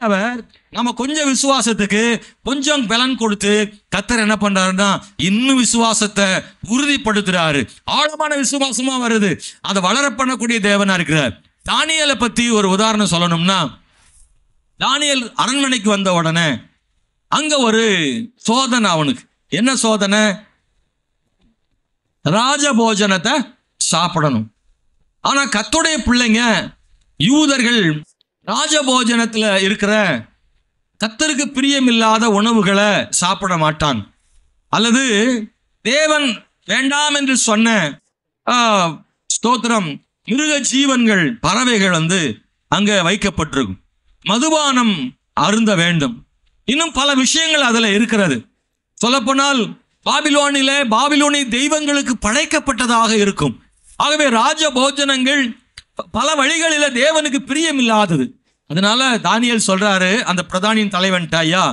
அவர் நம்ம கொஞ்சம் விசுவாசத்துக்கு கொஞ்சம் பலன் கொடுத்து கர்த்தர் என்ன பண்றாருன்னா இன்னும் விசுவாசத்தை உறுதிப்படுத்துறாரு. ஆழமான விசுவாசமா வருது, அதை வளர பண்ணக்கூடிய தேவனா இருக்கிறார். தானியேலை பத்தி ஒரு உதாரணம் சொல்லணும்னா, தானியேல் அரண்மனைக்கு வந்த உடனே அங்க ஒரு சோதனை. அவனுக்கு என்ன சோதனை? ராஜபோஜனத்தை சாப்பிடணும். ஆனா கர்த்தருடைய பிள்ளைங்க யூதர்கள் ராஜபோஜனத்துல இருக்கிற கர்த்தருக்கு பிரியமில்லாத உணவுகளை சாப்பிட மாட்டான். அல்லது தேவன் வேண்டாம் என்று சொன்ன ஸ்தோத்திரம் மிருக ஜீவன்கள், பறவைகள் அங்க வைக்கப்பட்டிருக்கும். மதுபானம் அருந்த வேண்டும். இன்னும் பல விஷயங்கள் அதுல இருக்கிறது. சொல்லப்போனால் பாபிலோனிய தெய்வங்களுக்கு படைக்கப்பட்டதாக இருக்கும். ஆகவே ராஜ போஜனங்கள் பல வழிகளில தேவனுக்கு பிரியமில்லாதது. அதனால தானியேல் சொல்றாரு அந்த பிரதானியின் தலைவன்ட்ட, ஐயா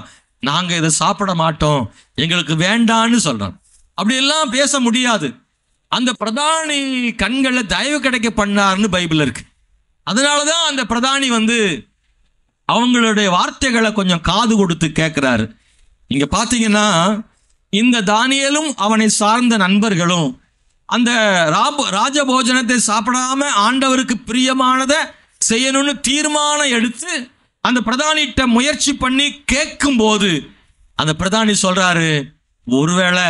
நாங்க இதை சாப்பிட மாட்டோம், எங்களுக்கு வேண்டான்னு சொல்றான். அப்படியெல்லாம் பேச முடியாது. அந்த பிரதானி கண்களில் தயவு கிடைக்க பண்ணார்னு பைபிள் இருக்கு. அதனாலதான் அந்த பிரதானி அவங்களுடைய வார்த்தைகளை கொஞ்சம் காது கொடுத்து கேட்கிறாரு. இங்க பாத்தீங்கன்னா இந்த தானியேலும் அவனை சார்ந்த நண்பர்களும் அந்த ராஜபோஜனத்தை சாப்பிடாம ஆண்டவருக்கு பிரியமானதை செய்யணும்னு தீர்மானம் எடுத்து அந்த பிரதானிட்ட முயற்சி பண்ணி கேட்கும் போது அந்த பிரதானி சொல்றாரு, ஒருவேளை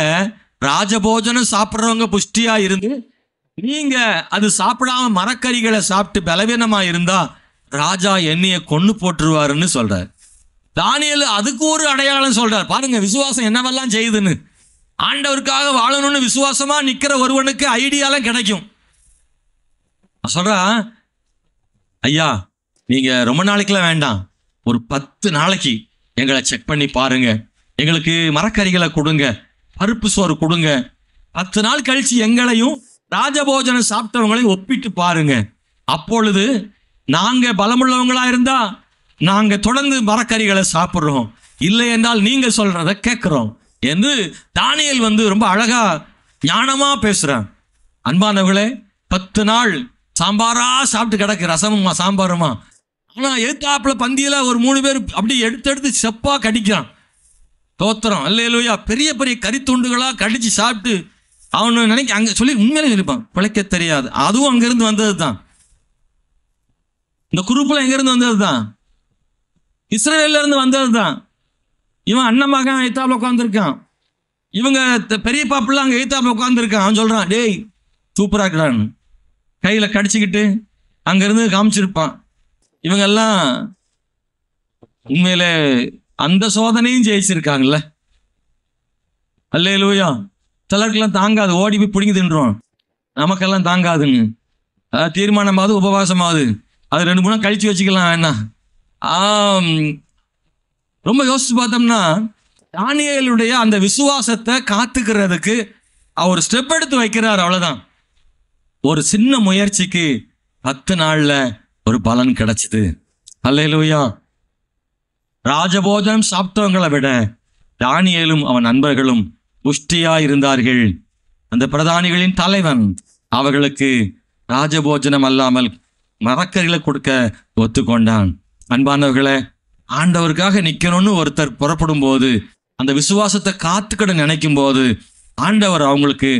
ராஜபோஜனம் சாப்பிட்றவங்க புஷ்டியா இருந்து நீங்க அது சாப்பிடாம மரக்கறிகளை சாப்பிட்டு பலவீனமா இருந்தா ராஜா என்னைய கொன்னு போட்டுருவாருன்னு சொல்றாரு. தானியேல் அதுக்கு ஒரு அடையாளம் சொல்றார். பாருங்க விசுவாசம் என்னவெல்லாம் செய்யுதுன்னு. ஆண்டவருக்காக வாழணும்னு விசுவாசமா நிக்கிற ஒருவனுக்கு ஐடியாலாம் கிடைக்கும். சொல்றா, ஐயா நீங்க ரொம்ப நாளைக்குலாம் வேண்டாம், ஒரு 10 நாளைக்கு எங்களை செக் பண்ணி பாருங்க, எங்களுக்கு மரக்கறிகளை கொடுங்க, பருப்பு சோறு கொடுங்க, 10 நாள் கழிச்சு எங்களையும் ராஜபோஜனம் சாப்பிட்டவங்களையும் ஒப்பிட்டு பாருங்க, அப்பொழுது நாங்க பலமுள்ளவங்களா இருந்தா நாங்க தொடர்ந்து மரக்கறிகளை சாப்பிட்றோம், இல்லை என்றால் நீங்க சொல்றத கேட்கிறோம் என்று தானியேல் ரொம்ப அழகா ஞானமா பேசுறான். அன்பானவர்களே, 10 நாள் சாம்பாரா சாப்பிட்டு கிடக்கு, ரசமுமா சாம்பாருமா. ஆனா எழுத்தாப்புல பந்தியில ஒரு 3 பேர் அப்படி எடுத்து செப்பா கடிக்கிறான். தோத்திரம் அல்லேலூயா. பெரிய பெரிய கறித்துண்டுகளா கடிச்சு சாப்பிட்டு அவனு நினைக்க அங்க சொல்லி உண்மையிலே இருப்பான், பிழைக்க தெரியாது. அதுவும் அங்கிருந்து வந்தது தான். இந்த குரூப்ல எங்க இருந்து வந்தது தான்? இஸ்ரேல்ல இருந்து வந்தது தான். இவன் அண்ணன் மகன் எழுத்தாப்புல உட்காந்துருக்கான், இவங்க பெரிய பாப்புல அங்க எழுத்தாப்புல உட்காந்துருக்கான். அவன் சொல்றான், டேய் சூப்பரா இருக்கிறான்னு கையில கடிச்சுக்கிட்டு அங்கிருந்து காமிச்சிருப்பான். இவங்கெல்லாம் உண்மையில அந்த சோதனையும் ஜெயிச்சிருக்காங்கல்ல. அல்லேலூயா. சிலருக்கெல்லாம் தாங்காது, ஓடி போய் பிடிங்கி தின்றோம். நமக்கெல்லாம் தாங்காதுங்க. தீர்மானமாவது உபவாசமாவது அது 2-3 நாள் கழிச்சு வச்சுக்கலாம் என்ன. ரொம்ப யோசிச்சு பார்த்தோம்னா தானியேலுடைய அந்த விசுவாசத்தை காத்துக்கிறதுக்கு அவர் ஸ்டெப் எடுத்து வைக்கிறார். அவ்வளவுதான். ஒரு சின்ன முயற்சிக்கு 10 நாள்ல ஒரு பலன் கிடைச்சது. அல்லேலூயா. ராஜபோஜனம் சாப்பிட்டவங்களை விட தானியேலும் அவன் நண்பர்களும் புஷ்டியா இருந்தார்கள். அந்த பிரதானிகளின் தலைவன் அவர்களுக்கு ராஜபோஜனம் அல்லாமல் மரக்கறிகளை கொடுக்க ஒத்துக்கொண்டான். அன்பானவர்களே, ஆண்டவருக்காக நிக்கணும்னு ஒருத்தர் புறப்படும் போது, அந்த விசுவாசத்தை காத்துக்கிட நினைக்கும் போது ஆண்டவர் அவங்களுக்கு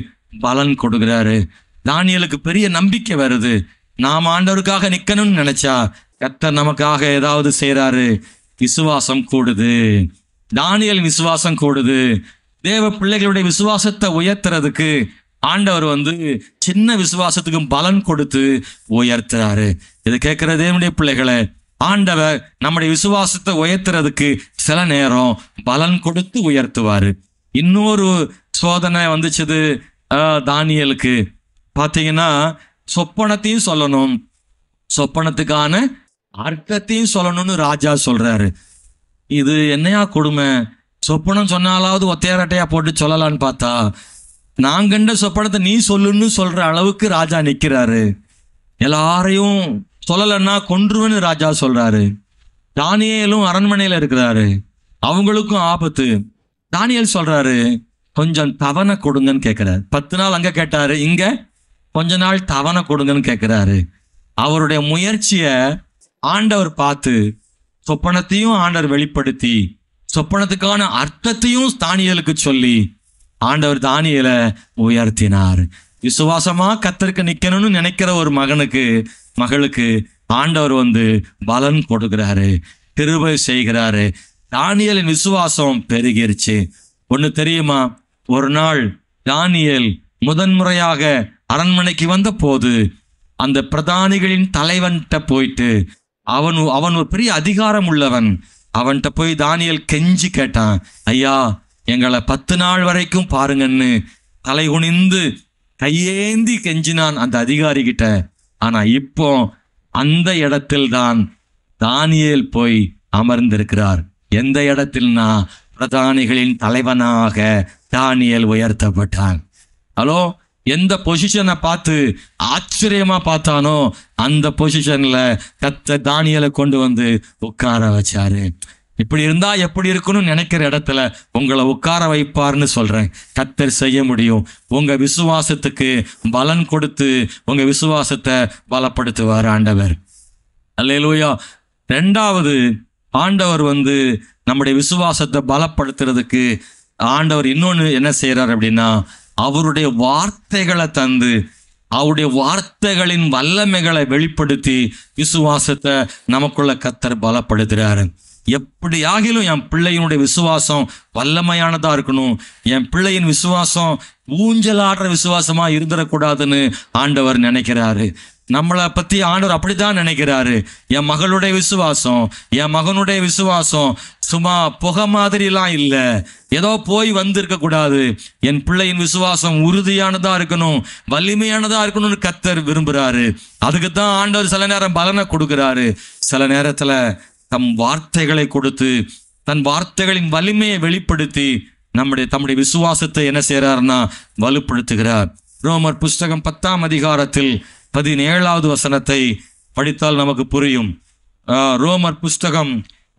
பலன் கொடுக்கிறாரு. தானியேலுக்கு பெரிய நம்பிக்கை வருது. நாம் ஆண்டவருக்காக நிக்கணும்னு நினைச்சா கர்த்தர் நமக்காக ஏதாவது செய்யறாரு. விசுவாசம் கூடுது. தானியேல் விசுவாசம் கூடுது. தேவ பிள்ளைகளுடைய விசுவாசத்தை உயர்த்துறதுக்கு ஆண்டவர் சின்ன விசுவாசத்துக்கும் பலன் கொடுத்து உயர்த்துறாரு. இது கேட்கிற தேவனுடைய பிள்ளைகளை, ஆண்டவர் நம்முடைய விசுவாசத்தை உயர்த்துறதுக்கு சில நேரம் பலன் கொடுத்து உயர்த்துவாரு. இன்னொரு சோதனை வந்துச்சுது தானியேலுக்கு. பார்த்தீங்கன்னா, சொப்பனத்தையும் சொல்லணும், சொப்பனத்துக்கான அர்த்தத்தையும் சொல்லணும்னு ராஜா சொல்றாரு. இது என்னையா கொடுமை? சொப்பனம் சொன்னாலாவது ஒத்தையாரட்டையா போட்டு சொல்லலான்னு பார்த்தா, நான் கண்ட சொப்பனத்தை நீ சொல்லுன்னு சொல்ற அளவுக்கு ராஜா நிற்கிறாரு. எல்லாரையும் சொல்லலைன்னா கொன்றுவன்னு ராஜா சொல்றாரு. தானியேலும் அரண்மனையில இருக்கிறாரு, அவங்களுக்கும் ஆபத்து. தானியேல் சொல்றாரு, கொஞ்சம் தவணை கொடுங்கன்னு கேட்கிறாரு. 10 நாள் அங்க கேட்டாரு, இங்க கொஞ்ச நாள் தவணை கொடுங்கன்னு கேட்கிறாரு. அவருடைய முயற்சியை ஆண்டவர் பார்த்து சொப்பனத்தையும் ஆண்டவர் வெளிப்படுத்தி சொப்பனத்துக்கான அர்த்தத்தையும் தானியேலுக்கு சொல்லி ஆண்டவர் தானியேலை உயர்த்தினார். விசுவாசமா கர்த்தருக்கு நிக்கணும்னு நினைக்கிற ஒரு மகளுக்கு ஆண்டவர் பலன் கொடுக்கிறாரு, கிருபை செய்கிறாரு. தானியேலின் விசுவாசம் பெருகிருச்சு. ஒண்ணு தெரியுமா? ஒரு நாள் தானியேல் முதன்முறையாக அரண்மனைக்கு வந்த போது அந்த பிரதானிகளின் தலைவன்கிட்ட போயிட்டு, அவன் ஒரு பெரிய அதிகாரம் உள்ளவன். அவன்கிட்ட போய் தானியேல் கெஞ்சி கேட்டான், ஐயா எங்களை 10 நாள் வரைக்கும் பாருங்கன்னு தலை குனிந்து கையேந்தி கெஞ்சினான் அந்த அதிகாரி கிட்ட. ஆனா இப்போ அந்த இடத்தில் தான் தானியேல் போய் அமர்ந்திருக்கிறார். எந்த இடத்தில்னா, பிரதானிகளின் தலைவனாக தானியேல் உயர்த்தப்பட்டான். ஹலோ, எந்த பொசிஷனை பார்த்து ஆச்சரியமா பார்த்தானோ அந்த பொசிஷன்ல கர்த்தர் தானியேலை கொண்டு உட்கார வச்சாரு. இப்படி இருந்தா எப்படி இருக்கணும்னு நினைக்கிற இடத்துல உங்களை உட்கார வைப்பார்னு சொல்றேன். கர்த்தர் செய்ய முடியும். உங்க விசுவாசத்துக்கு பலன் கொடுத்து உங்க விசுவாசத்தை பலப்படுத்துவார் ஆண்டவர். அல்லேலூயா. 2வது, ஆண்டவர் நம்முடைய விசுவாசத்தை பலப்படுத்துறதுக்கு ஆண்டவர் இன்னொன்னு என்ன செய்யறார் அப்படின்னா, அவருடைய வார்த்தைகளை தந்து அவருடைய வார்த்தைகளின் வல்லமைகளை வெளிப்படுத்தி விசுவாசத்தை நமக்குள்ள கர்த்தர் பலப்படுத்துறாரு. எப்படி ஆகிலும் என் பிள்ளையினுடைய விசுவாசம் வல்லமையானதா இருக்கணும், என் பிள்ளையின் விசுவாசம் ஊஞ்சலாடுற விசுவாசமா இருந்துடக்கூடாதுன்னு ஆண்டவர் நினைக்கிறாரு. நம்மளை பத்தி ஆண்டவர் அப்படித்தான் நினைக்கிறாரு. என் மகளுடைய விசுவாசம், என் மகனுடைய விசுவாசம் சும்மா புகை மாதிரிலாம் இல்லை, ஏதோ போய் வந்திருக்க கூடாது. என் பிள்ளையின் விசுவாசம் உறுதியானதா இருக்கணும், வலிமையானதா இருக்கணும்னு கர்த்தர் விரும்புறாரு. அதுக்கு தான் ஆண்டவர் சில நேரம் பலனை கொடுக்கிறாரு. சில நேரத்துல தம் வார்த்தைகளை கொடுத்து தன் வார்த்தைகளின் வலிமையை வெளிப்படுத்தி தம்முடைய விசுவாசத்தை என்ன செய்யறாருன்னா வலுப்படுத்துகிறார். ரோமர் புஸ்தகம் 10ஆம் அதிகாரத்தில் 17வது வசனத்தை படித்தால் நமக்கு புரியும். ரோமர் புஸ்தகம்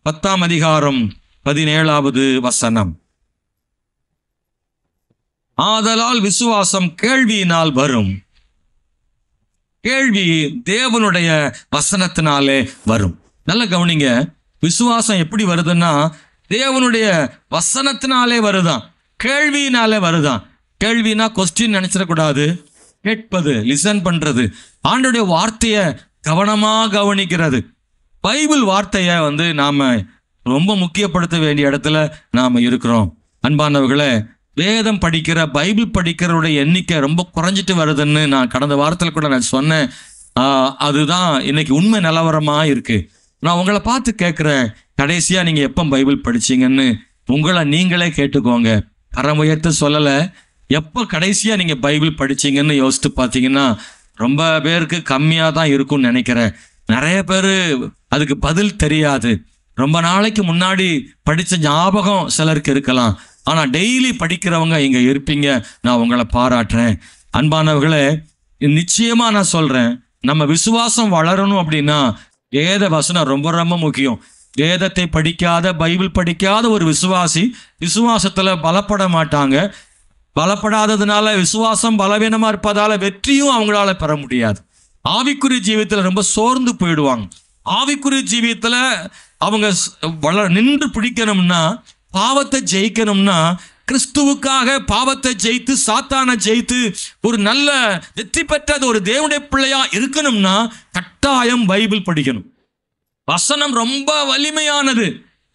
10ஆம் அதிகாரம் 17வது வசனம். ஆதலால் விசுவாசம் கேள்வியினால் வரும், கேள்வி தேவனுடைய வசனத்தினாலே வரும். நல்ல கவனிங்க, விசுவாசம் எப்படி வருதுன்னா தேவனுடைய வசனத்தினாலே வருதான், கேள்வியினாலே வருதான். கேள்வினா கொஸ்டின் நினைச்சிடக்கூடாது, கேட்பது, லிசன் பண்றது, ஆண்டவருடைய வார்த்தையை கவனமா கவனிக்கிறது. பைபிள் வார்த்தையை நாம ரொம்ப முக்கியப்படுத்த வேண்டிய இடத்துல நாம இருக்கிறோம். அன்பானவர்களே, வேதம் படிக்கிற பைபிள் படிக்கிறவருடைய எண்ணிக்கை ரொம்ப குறைஞ்சிட்டு வருதுன்னு நான் கடந்த வாரத்தில் கூட நான் சொன்னேன். அதுதான் இன்னைக்கு உண்மை நிலவரமா இருக்கு. நான் உங்களை பார்த்து கேட்குறேன், கடைசியா நீங்க எப்போ பைபிள் படிச்சீங்கன்னு உங்களை நீங்களே கேட்டுக்கோங்க. கரமுயர்த்து சொல்லலை, எப்போ கடைசியா நீங்க பைபிள் படிச்சீங்கன்னு யோசித்து பார்த்தீங்கன்னா ரொம்ப பேருக்கு கம்மியாக தான் இருக்கும்னு நினைக்கிறேன். நிறைய பேர் அதுக்கு பதில் தெரியாது. ரொம்ப நாளைக்கு முன்னாடி படித்த ஞாபகம் சிலருக்கு இருக்கலாம், ஆனால் டெய்லி படிக்கிறவங்க இங்கே இருப்பீங்க. நான் உங்களை பாராட்டுறேன். அன்பானவர்களே, நிச்சயமாக நான் சொல்கிறேன், நம்ம விசுவாசம் வளரணும் அப்படின்னா வேத வசனம் ரொம்ப ரொம்ப முக்கியம். வேதத்தை படிக்காத, பைபிள் படிக்காத ஒரு விசுவாசி விசுவாசத்துல பலப்பட மாட்டாங்க. பலப்படாததுனால, விசுவாசம் பலவீனமா இருப்பதால வெற்றியும் அவங்களால பெற முடியாது. ஆவிக்குரிய ஜீவியத்துல ரொம்ப சோர்ந்து போயிடுவாங்க. ஆவிக்குரிய ஜீவியத்துல அவங்க நின்று பிடிக்கணும்னா, பாவத்தை ஜெயிக்கணும்னா, கிறிஸ்துவுக்காக பாவத்தை ஜெயித்து சாத்தானை ஜெயித்து ஒரு நல்ல வெற்றி பெற்ற ஒரு தேவனுடைய பிள்ளையா இருக்கணும்னா கட்டாயம் பைபிள் படிக்கணும். வசனம் ரொம்ப வலிமையானது.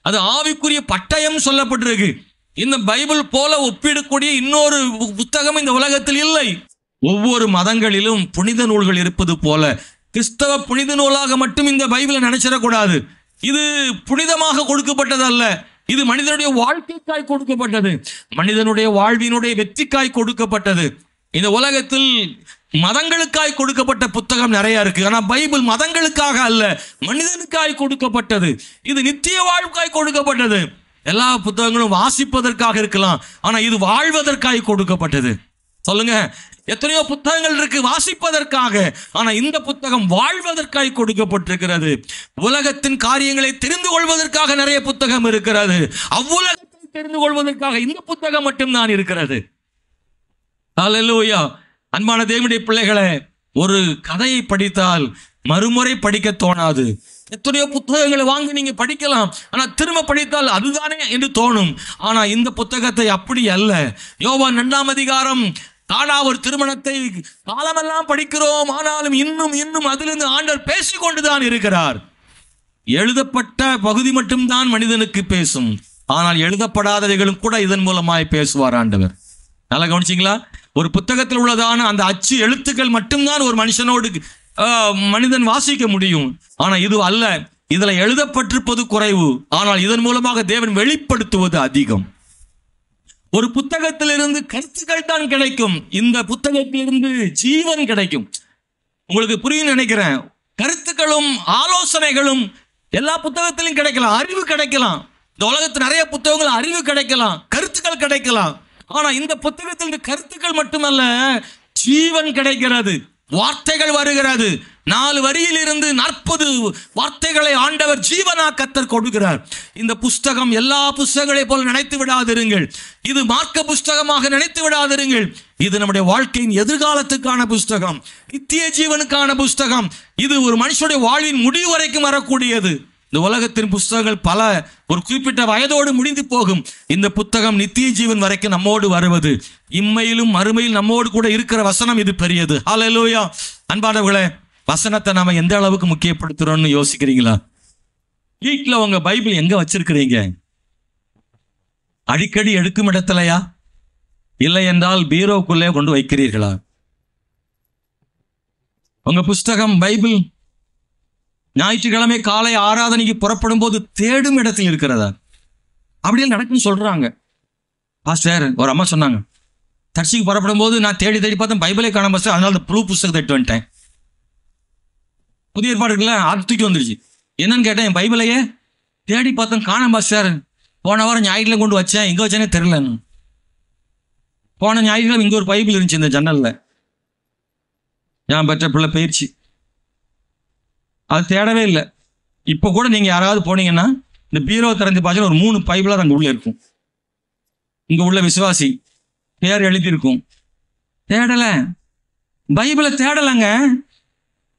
அது ஆவிக்குரிய பட்டயம் சொல்லப்பட்டிருக்கு. இந்த பைபிள் போல ஒப்பிடக்கூடிய இன்னொரு புத்தகம் இந்த உலகத்தில் இல்லை. ஒவ்வொரு மதங்களிலும் புனித நூல்கள் இருப்பது போல கிறிஸ்தவ புனித நூலாக மட்டும் இந்த பைபிளை நினைச்சிடக்கூடாது. இது புனிதமாக கொடுக்கப்பட்டது அல்ல. இது மனிதனுடைய வாழ்க்கைக்காய் கொடுக்கப்பட்டது, மனிதனுடைய வாழ்வினுடைய வெற்றிக்காய் கொடுக்கப்பட்டது. இந்த உலகத்தில் மதங்களுக்காய் கொடுக்கப்பட்ட புத்தகம் நிறைய இருக்கு. ஆனா பைபிள் மதங்களுக்காக அல்ல, மனிதனுக்காய் கொடுக்கப்பட்டது. இது நித்திய வாழ்வுக்காய் கொடுக்கப்பட்டது. எல்லா புத்தகங்களும் வாசிப்பதற்காக இருக்கலாம், ஆனா இது வாழ்வதற்காய் கொடுக்கப்பட்டது. சொல்லுங்க, எத்தனையோ புத்தகங்கள் இருக்கு வாசிப்பதற்காக, ஆனா இந்த புத்தகம் வாழ்வதற்காக கொடுக்கப்பட்டிருக்கிறது. உலகத்தின் காரியங்களை தெரிந்து கொள்வதற்காக நிறைய புத்தகம் இருக்கிறது. அவ்வுலகத்தை தெரிந்து கொள்வதற்காக இந்த புத்தகம் மட்டும்தான் இருக்கிறது. ஹல்லேலூயா. அன்பான தேவனுடைய பிள்ளைகளே, ஒரு கதையை படித்தால் மறுமுறை படிக்க தோணாது. எத்தனையோ புத்தகங்களை வாங்கி நீங்க படிக்கலாம், ஆனா திரும்ப படித்தால் அதுதானே என்று தோணும். ஆனா இந்த புத்தகத்தை அப்படி அல்ல. யோவான் 2ஆம் அதிகாரம், கானா ஒரு திருமணத்தை காலமெல்லாம் படிக்கிறோம், ஆனாலும் இன்னும் அதிலிருந்து ஆண்டவர் பேசிக்கொண்டுதான் இருக்கிறார். எழுதப்பட்ட பகுதி மட்டும்தான் மனிதனுக்கு பேசும், ஆனால் எழுதப்படாதவைகளும் கூட இதன் மூலமாய் பேசுவார் ஆண்டவர். நல்லா கவனிச்சிங்களா? ஒரு புத்தகத்தில் உள்ளதான அந்த அச்சு எழுத்துக்கள் மட்டும்தான் ஒரு மனுஷனோடு மனிதன் வாசிக்க முடியும். ஆனா இது அல்ல. இதுல எழுதப்பட்டிருப்பது குறைவு, ஆனால் இதன் மூலமாக தேவன் வெளிப்படுத்துவது அதிகம். ஒரு புத்தகத்திலிருந்து கருத்துக்கள் தான் கிடைக்கும், இந்த புத்தகத்திலிருந்து ஜீவன் கிடைக்கும். உங்களுக்கு புரியும் நினைக்கிறேன். கருத்துக்களும் ஆலோசனைகளும் எல்லா புத்தகத்திலும் கிடைக்கலாம், அறிவு கிடைக்கலாம். இந்த உலகத்தில் நிறைய புத்தகங்கள் அறிவு கிடைக்கலாம், கருத்துக்கள் கிடைக்கலாம். ஆனா இந்த புத்தகத்தில் கருத்துக்கள் மட்டுமல்ல, ஜீவன் கிடைக்கிறது, வார்த்தைகள் வருகிறது. 4 வரியில் இருந்து 40 வார்த்தைகளை ஆண்டவர் ஜீவனா கர்த்தர் கொடுக்கிறார். இந்த புஸ்தகம் எல்லா புஸ்தகங்களை போல நினைத்து விடாதிருங்கள். இது மார்க்க புஸ்தகமாக நினைத்து விடாதிருங்கள். இது நம்முடைய வாழ்க்கையின் எதிர்காலத்துக்கான புஸ்தகம், நித்திய ஜீவனுக்கான புஸ்தகம். இது ஒரு மனுஷனுடைய வாழ்வின் முடிவு வரைக்கும் வரக்கூடியது. இந்த உலகத்தின் புஸ்தகங்கள் பல ஒரு குறிப்பிட்ட வயதோடு முடிந்து போகும். இந்த புத்தகம் நித்திய ஜீவன் வரைக்கும் நம்மோடு வருவது, இம்மையிலும் மறுமையில் நம்மோடு கூட இருக்கிற வசனம் இது பெரியது. ஹல்லேலூயா. அன்பானவர்களே, வசனத்தை நாம எந்த அளவுக்கு முக்கியப்படுத்துறோம்னு யோசிக்கிறீங்களா? வீட்டில் உங்க பைபிள் எங்க வச்சிருக்கிறீங்க? அடிக்கடி எடுக்கும் இடத்துலயா, இல்லை என்றால் பீரோக்குள்ளே கொண்டு வைக்கிறீர்களா? உங்க புஸ்தகம் பைபிள் ஞாயிற்றுக்கிழமை காலை ஆராதனைக்கு புறப்படும் போது தேடும் இடத்தில் இருக்கிறதா? அப்படியே நடக்குன்னு சொல்றாங்க. பாஸ்டர், ஒரு அம்மா சொன்னாங்க, சர்ச்சுக்கு புறப்படும் போது நான் தேடி பார்த்தேன், பைபிளே காணாம பாஸ்டர், அதனால புழு புஸ்தகத்தை எடுத்து வந்துட்டேன். புதிய ஏற்பாடு இருக்குல்ல, அது தூக்கி வந்துருச்சு. என்னன்னு கேட்டேன், என் பைபிளையே தேடி பார்த்தேன், காணாம பாஸ்டர். போன வாரம் ஞாயிற்றுல கொண்டு வச்சேன், எங்க வச்சேனே தெரியல. போன ஞாயிற்றுக்கிழமை இங்க ஒரு பைபிள் இருந்துச்சு இந்த ஜன்னல்ல, நான் பெற்ற பிள்ளை பயிற்சி, அது தேடவே இல்லை. இப்போ கூட நீங்கள் யாராவது போனீங்கன்னா இந்த பீரோ திறந்து பார்த்தீங்கன்னா ஒரு 3 பைபிளாக அங்கே உள்ளே இருக்கும். இங்கே உள்ள விசுவாசி பேர் எழுதியிருக்கும். தேடலை, பைபிளை தேடலைங்க.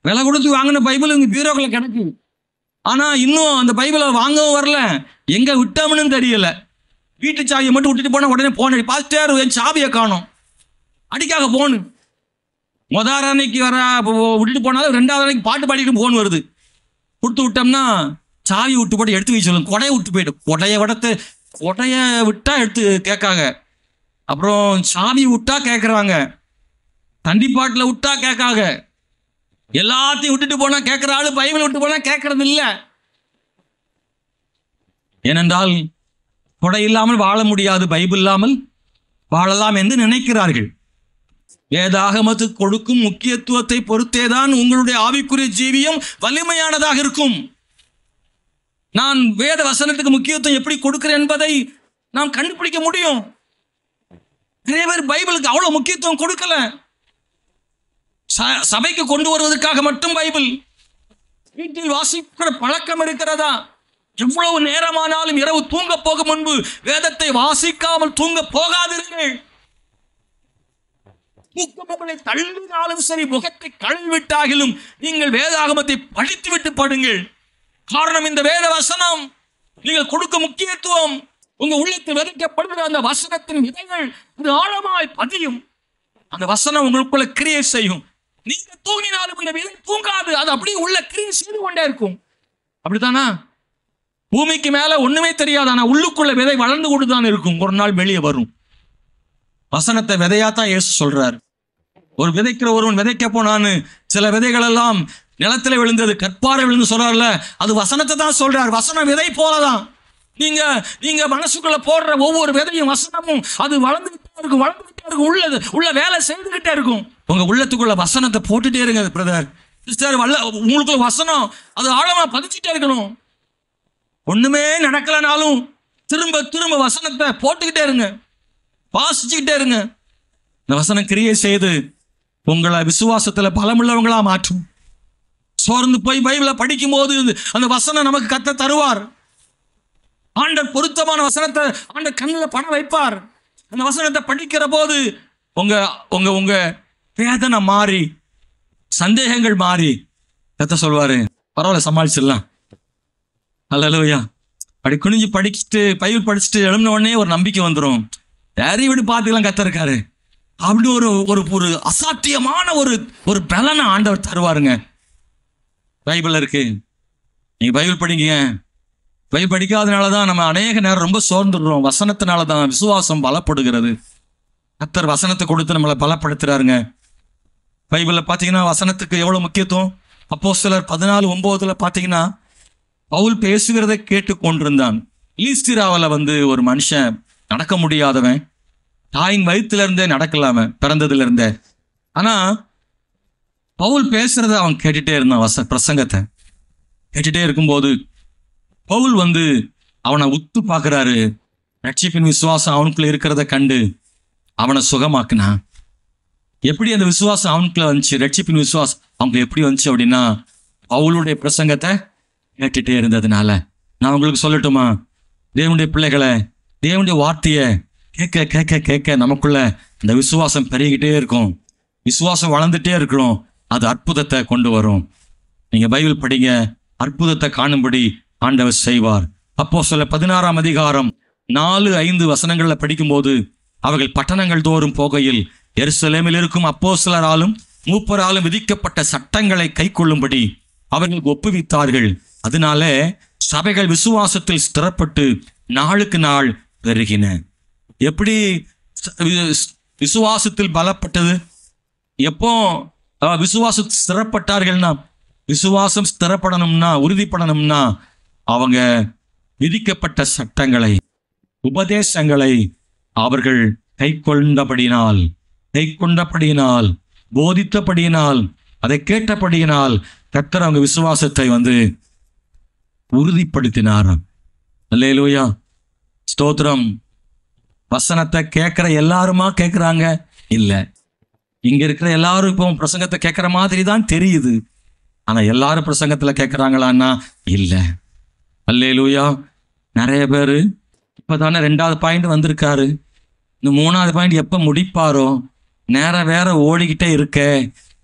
விலை கொடுத்து வாங்கின பைபிள் இங்கே பீரோக்களை கிடக்கு. ஆனால் இன்னும் அந்த பைபிளை வாங்கவும் வரல, எங்கே விட்டோம்னு தெரியல. வீட்டு சாவியை மட்டும் விட்டுட்டு போனால் உடனே போன பாஸ்டர் என் சாவியை காணும், அடிக்காக போனு. முதல் அன்னைக்கு வர விட்டுட்டு போனாலும் 2வது அன்னைக்கு பாட்டு பாடிட்டு போன் வருது. கொடுத்து விட்டோம்னா சாவி விட்டு போட்டு எடுத்து வைக்க சொல்லுங்க. கொடையை விட்டு போயிட்டு, கொடையை விட்டா எடுத்து கேட்காங்க. அப்புறம் சாவி விட்டா கேட்குறாங்க, தண்டிப்பாட்டில் விட்டா கேட்காங்க. எல்லாத்தையும் விட்டுட்டு போனா கேட்குற ஆளு பைபிள் விட்டு போனா கேட்கறது இல்லை. ஏனென்றால் கொடை இல்லாமல் வாழ முடியாது, பைபிள் இல்லாமல் வாழலாம் என்று நினைக்கிறார்கள். வேதாகமத்துக்கு கொடுக்கும் முக்கியத்துவத்தை பொறுத்தேதான் உங்களுடைய ஆவிக்குரிய ஜீவியம் வலிமையானதாக இருக்கும். நான் வேத வசனத்துக்கு முக்கியத்துவம் எப்படி கொடுக்கிறேன் என்பதை நாம் கண்டுபிடிக்க முடியும். நிறைய பேர் பைபிளுக்கு அவ்வளவு முக்கியத்துவம் கொடுக்கல. சபைக்கு கொண்டு வருவதற்காக மட்டும் பைபிள். வீட்டில் வாசிக்கிற பழக்கம் இருக்கிறதா? எவ்வளவு நேரமானாலும் இரவு தூங்க போகும் முன்பு வேதத்தை வாசிக்காமல் தூங்க போகாதீர்கள். தூக்கங்களை தள்ளினாலும் சரி, முகத்தை கழுவிட்டாகிலும் நீங்கள் வேதாகமத்தை படித்து விட்டு படுங்கள். காரணம், இந்த வேத வசனம் நீங்கள் கொடுக்க முக்கியத்துவம். உங்க உள்ளத்தில் விதைக்கப்படுகிற அந்த வசனத்தின் விதைகள் இது ஆழமாய் பதியும். அந்த வசனம் உங்களுக்குள்ள கிரியை செய்யும். நீங்க தூங்கினாலும் இந்த விதை தூங்காது, அது அப்படியே உள்ள கிரியை செய்து கொண்டே இருக்கும். அப்படித்தானா? பூமிக்கு மேல ஒண்ணுமே தெரியாது, ஆனா உள்ளுக்குள்ள விதை வளர்ந்து கொண்டுதான் இருக்கும். ஒரு நாள் வெளியே வரும். வசனத்தை விதையாத்தான் இயேசு சொல்றார். ஒரு விதைக்கிற ஒருவன் விதைக்க போனான்னு சில விதைகள் எல்லாம் நிலத்துல விழுந்தது, கற்பாறை விழுந்து சொல்றாருல, அது வசனத்தை தான் சொல்றார். வசனம் விதை போலதான். நீங்க மனசுக்குள்ள போடுற ஒவ்வொரு விதையும் வசனமும் அது வளர்ந்துகிட்டே இருக்கும், வளர்ந்துகிட்டே இருக்கும். உள்ள வேலை செய்துகிட்டே இருக்கும். உங்க உள்ளத்துக்குள்ள வசனத்தை போட்டுட்டே இருங்க பிரதர், சிஸ்டர். உங்களுக்குள்ள வசனம் அது ஆழமா பதிச்சுட்டே இருக்கணும். ஒண்ணுமே நடக்கலனாலும் திரும்ப திரும்ப வசனத்தை போட்டுக்கிட்டே இருங்க, வாசிச்சுக்கிட்டே இருங்க. இந்த வசனம் கிரியை செய்து உங்களை விசுவாசத்துல பலமுள்ளவங்களா மாற்றும். சோர்ந்து போய் பைபிளை படிக்கும் போது அந்த வசனம் நமக்கு கத்த தருவார். ஆண்டவர் பொருத்தமான வசனத்தை ஆண்டவர் கண்ணில் பட வைப்பார். அந்த வசனத்தை படிக்கிற போது உங்க உங்க உங்க வேதனை மாறி, சந்தேகங்கள் மாறி, கத்த சொல்வாரு, பரவாயில்ல சமாளிச்சிடலாம். அல்லேலூயா. அப்படி குனிஞ்சு படிச்சுட்டு பைபிள் படிச்சுட்டு எழுந்த உடனே ஒரு நம்பிக்கை வந்துடும். யாரையும் விட்டு பார்த்துக்கலாம், கத்த இருக்காரு. அப்படி ஒரு அசாத்தியமான ஒரு பலனை ஆண்டவர் தருவாருங்க. பைபிள் இருக்கு, நீங்க பைபிள் படிங்க. பைபிள் படிக்காதனால தான் நம்ம அநேக நேரம் ரொம்ப சோர்ந்துடுறோம். வசனத்தினால தான் விசுவாசம் பலப்படுகிறது. கர்த்தர் வசனத்தை கொடுத்து நம்மளை பலப்படுத்துறாருங்க. பைபிளில் பார்த்தீங்கன்னா வசனத்துக்கு எவ்வளோ முக்கியத்துவம். அப்போஸ்தலர் 14:9 பார்த்தீங்கன்னா, பவுல் பேசுகிறதை கேட்டு கொண்டிருந்தான். லீஸ்திராவில் ஒரு மனுஷன் நடக்க முடியாதவன், தாயின் வயிற்றுல இருந்தே நடக்கலாம, பிறந்ததுல இருந்தே. ஆனா பவுல் பேசுறத அவன் கேட்டுட்டே இருந்தான். பிரசங்கத்தை கேட்டுட்டே இருக்கும்போது பவுல் அவனை உத்து பார்க்கிறாரு. ரட்சிப்பின் விசுவாசம் அவனுக்குள்ள இருக்கிறத கண்டு அவனை சுகமாக்குனான். எப்படி அந்த விசுவாசம் அவனுக்குள்ள வந்துச்சு, ரட்சிப்பின் விசுவாசம் அவங்க எப்படி வந்துச்சு அப்படின்னா, பவுலுடைய பிரசங்கத்தை கேட்டுட்டே இருந்ததுனால. நான் உங்களுக்கு சொல்லட்டுமா, தேவனுடைய பிள்ளைகளை, தேவனுடைய வார்த்தையை கேட்க கேட்க கேட்க நமக்குள்ள இந்த விசுவாசம் பெருகிட்டே இருக்கும், விசுவாசம் வளர்ந்துட்டே இருக்கணும். அது அற்புதத்தை கொண்டு வரும். நீங்க பைபிள் படிங்க, அற்புதத்தை காணும்படி ஆண்டவர் செய்வார். அப்போஸ்தலர் 16ஆம் அதிகாரம் 4-5 வசனங்கள்ல படிக்கும்போது, அவர்கள் பட்டணங்கள் தோறும் போகையில் எருசலேமில் இருக்கும் அப்போஸ்தலராலும் மூப்பராலும் விதிக்கப்பட்ட சட்டங்களை கை கொள்ளும்படி அவர்களுக்கு ஒப்புவித்தார்கள். அதனால சபைகள் விசுவாசத்தில் ஸ்திரப்பட்டு நாளுக்கு நாள் பெருகின. எப்படி விசுவாசத்தில் பலப்பட்டது? எப்போ விசுவாசத்தில் ஸ்திரப்பட்டார்கள்னா, விசுவாசம் ஸ்திரப்படணும்னா, உறுதிப்படணும்னா, அவங்க விதிக்கப்பட்ட சட்டங்களை, உபதேசங்களை அவர்கள் கை கொண்டபடியினால், போதித்தபடியினால், அதை கேட்டபடியினால் கர்த்தர் அவங்க விசுவாசத்தை உறுதிப்படுத்தினார். அல்லேலூயா, ஸ்தோத்திரம். வசனத்தை கேட்கிற எல்லாருமா கேட்கிறாங்க? இல்ல. இங்க இருக்கிற எல்லாரும் இப்போ பிரசங்கத்தை கேட்கிற மாதிரி தான் தெரியுது. ஆனா எல்லாரும் பிரசங்கத்துல கேட்கிறாங்களான்னா இல்ல. அல்லேலூயா. நிறைய பேரு இப்பதானே 2வது பாயிண்ட் வந்திருக்காரு. இந்த 3வது பாயிண்ட் எப்ப முடிப்பாரோ, நேரம் வேற ஓடிக்கிட்டே இருக்க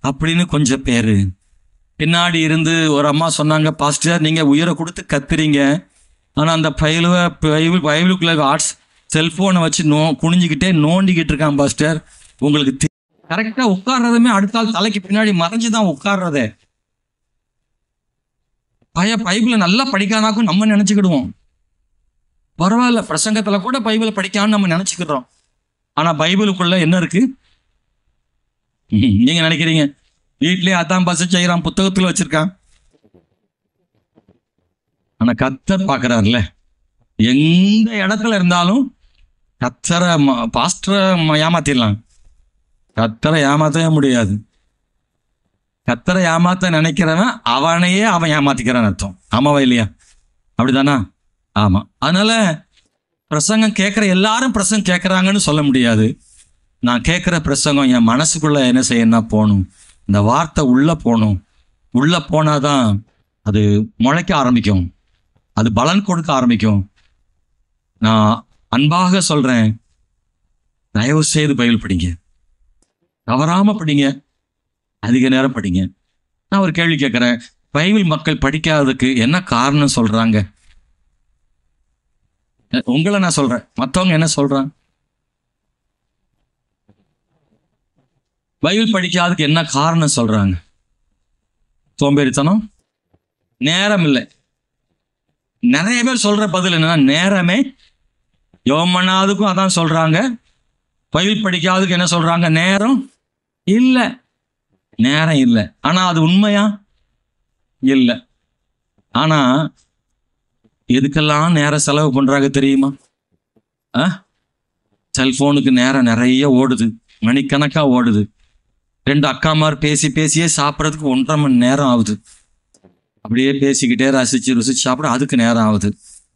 அப்படின்னு கொஞ்சம் பேரு. பின்னாடி இருந்து ஒரு அம்மா சொன்னாங்க, பாஸ்டர் நீங்க உயிரை கொடுத்து கத்துறீங்க, ஆனா அந்த பைபிளுக்குள்ள ஆர்ட்ஸ் செல்போனை வச்சு குனிஞ்சுக்கிட்டே நோண்டிக்கிட்டு இருக்கான் பாஸ்டர். உங்களுக்கு கரெக்டா உட்கார்றதுமே அடுத்தால் தலைக்கு பின்னாடி மறைஞ்சுதான் உட்கார்றதே. பைபிளை நல்லா படிக்கானாக்கும் நம்ம நினைச்சுக்கிடுவோம். பரவாயில்ல, பிரசங்கத்துல கூட பைபிளை படிக்கான்னு நம்ம நினைச்சுக்கிறோம். ஆனா பைபிளுக்குள்ள என்ன இருக்கு நீங்க நினைக்கிறீங்க? வீட்லயே அதான் பச செய்யறான், புத்தகத்துல வச்சிருக்கான். ஆனா கர்த்தர் பாக்குறாருல, எந்த இடத்துல இருந்தாலும் கர்த்தரை பாஸ்டரை ஏமாத்திடலாம், கர்த்தரை ஏமாத்தவே முடியாது. கர்த்தரை ஏமாத்த நினைக்கிறவன் அவனையே அவன் ஏமாத்திக்கிறான் அர்த்தம். ஆமாவா இல்லையா? அப்படிதானா? ஆமா. அதனால பிரசங்கம் கேட்கிற எல்லாரும் பிரசங்கம் கேட்கறாங்கன்னு சொல்ல முடியாது. நான் கேட்கிற பிரசங்கம் என் மனசுக்குள்ள என்ன செய்யணும்னா போகணும். இந்த வார்த்தை உள்ள போகணும். உள்ள போனாதான் அது முளைக்க ஆரம்பிக்கும், அது பலன் கொடுக்க ஆரம்பிக்கும். நான் அன்பாக சொல்றேன், தயவு செய்து பைபிள் படிங்க, தவறாம படிங்க, அதிக நேரம் படிங்க. நான் ஒரு கேள்வி கேட்கிறேன், பைபிள் மக்கள் படிக்காததுக்கு என்ன காரணம் சொல்றாங்க? உங்களை நான் சொல்றேன், மற்றவங்க என்ன சொல்றாங்க? பைபிள் படிக்காததுக்கு என்ன காரணம் சொல்றாங்க? சோம்பேறித்தனம், நேரம் இல்லை. நிறைய பேர் சொல்ற பதில் என்னன்னா, நேரமே. யோகம் பண்ணாததுக்கும் அதான் சொல்றாங்க. பைபிள் படிக்காததுக்கு என்ன சொல்றாங்க? நேரம் இல்லை, நேரம் இல்லை. ஆனா அது உண்மையா? இல்லை. ஆனா எதுக்கெல்லாம் நேரம் செலவு பண்றாங்க தெரியுமா? செல்போனுக்கு நேரம் நிறைய ஓடுது, மணிக்கணக்கா ஓடுது. 2 அக்காமார் பேசி பேசியே சாப்பிட்றதுக்கு 1.5 மணி நேரம் ஆகுது. அப்படியே பேசிக்கிட்டே ரசிச்சு ருசிச்சு சாப்பிட அதுக்கு நேரம் ஆகுது.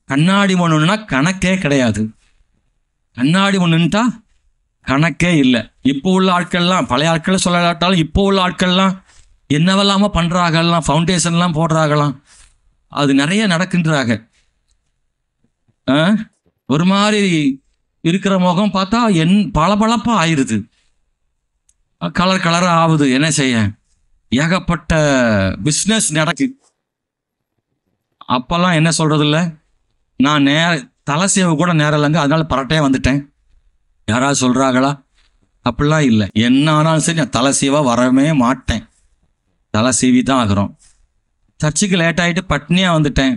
கண்ணாடி ஒண்ணுன்னா கணக்கே கிடையாது. கண்ணாடி ஒண்ணுன்ட்டா கணக்கே இல்லை. இப்போ உள்ள ஆட்கள்லாம், பழைய ஆட்கள் சொல்லாட்டாலும் இப்போ உள்ள ஆட்கள்லாம் என்னவெல்லாம பண்றாங்கலாம், ஃபவுண்டேஷன்லாம் போடுறாங்களாம், அது நிறைய நடக்கின்றாங்க. ஒரு மாதிரி இருக்கிற முகம் பார்த்தா பளபளப்பா ஆயிருது, கலர் கலரா ஆகுது. என்ன செய்ய? ஏகப்பட்ட பிஸ்னஸ் நடக்கு. அப்பெல்லாம் என்ன சொல்றது இல்லை, நான் தலை சேவை கூட நேரம் இல்லைங்க, அதனால பரட்டே வந்துட்டேன். யாராவது சொல்றாங்களா? அப்படிலாம் இல்லை. என்ன ஆனாலும் சரி, நான் தலை சீவா வரவே மாட்டேன், தலை சீவி தான் ஆகிறோம். சர்ச்சுக்கு லேட் ஆகிட்டு பட்னியாக வந்துட்டேன்,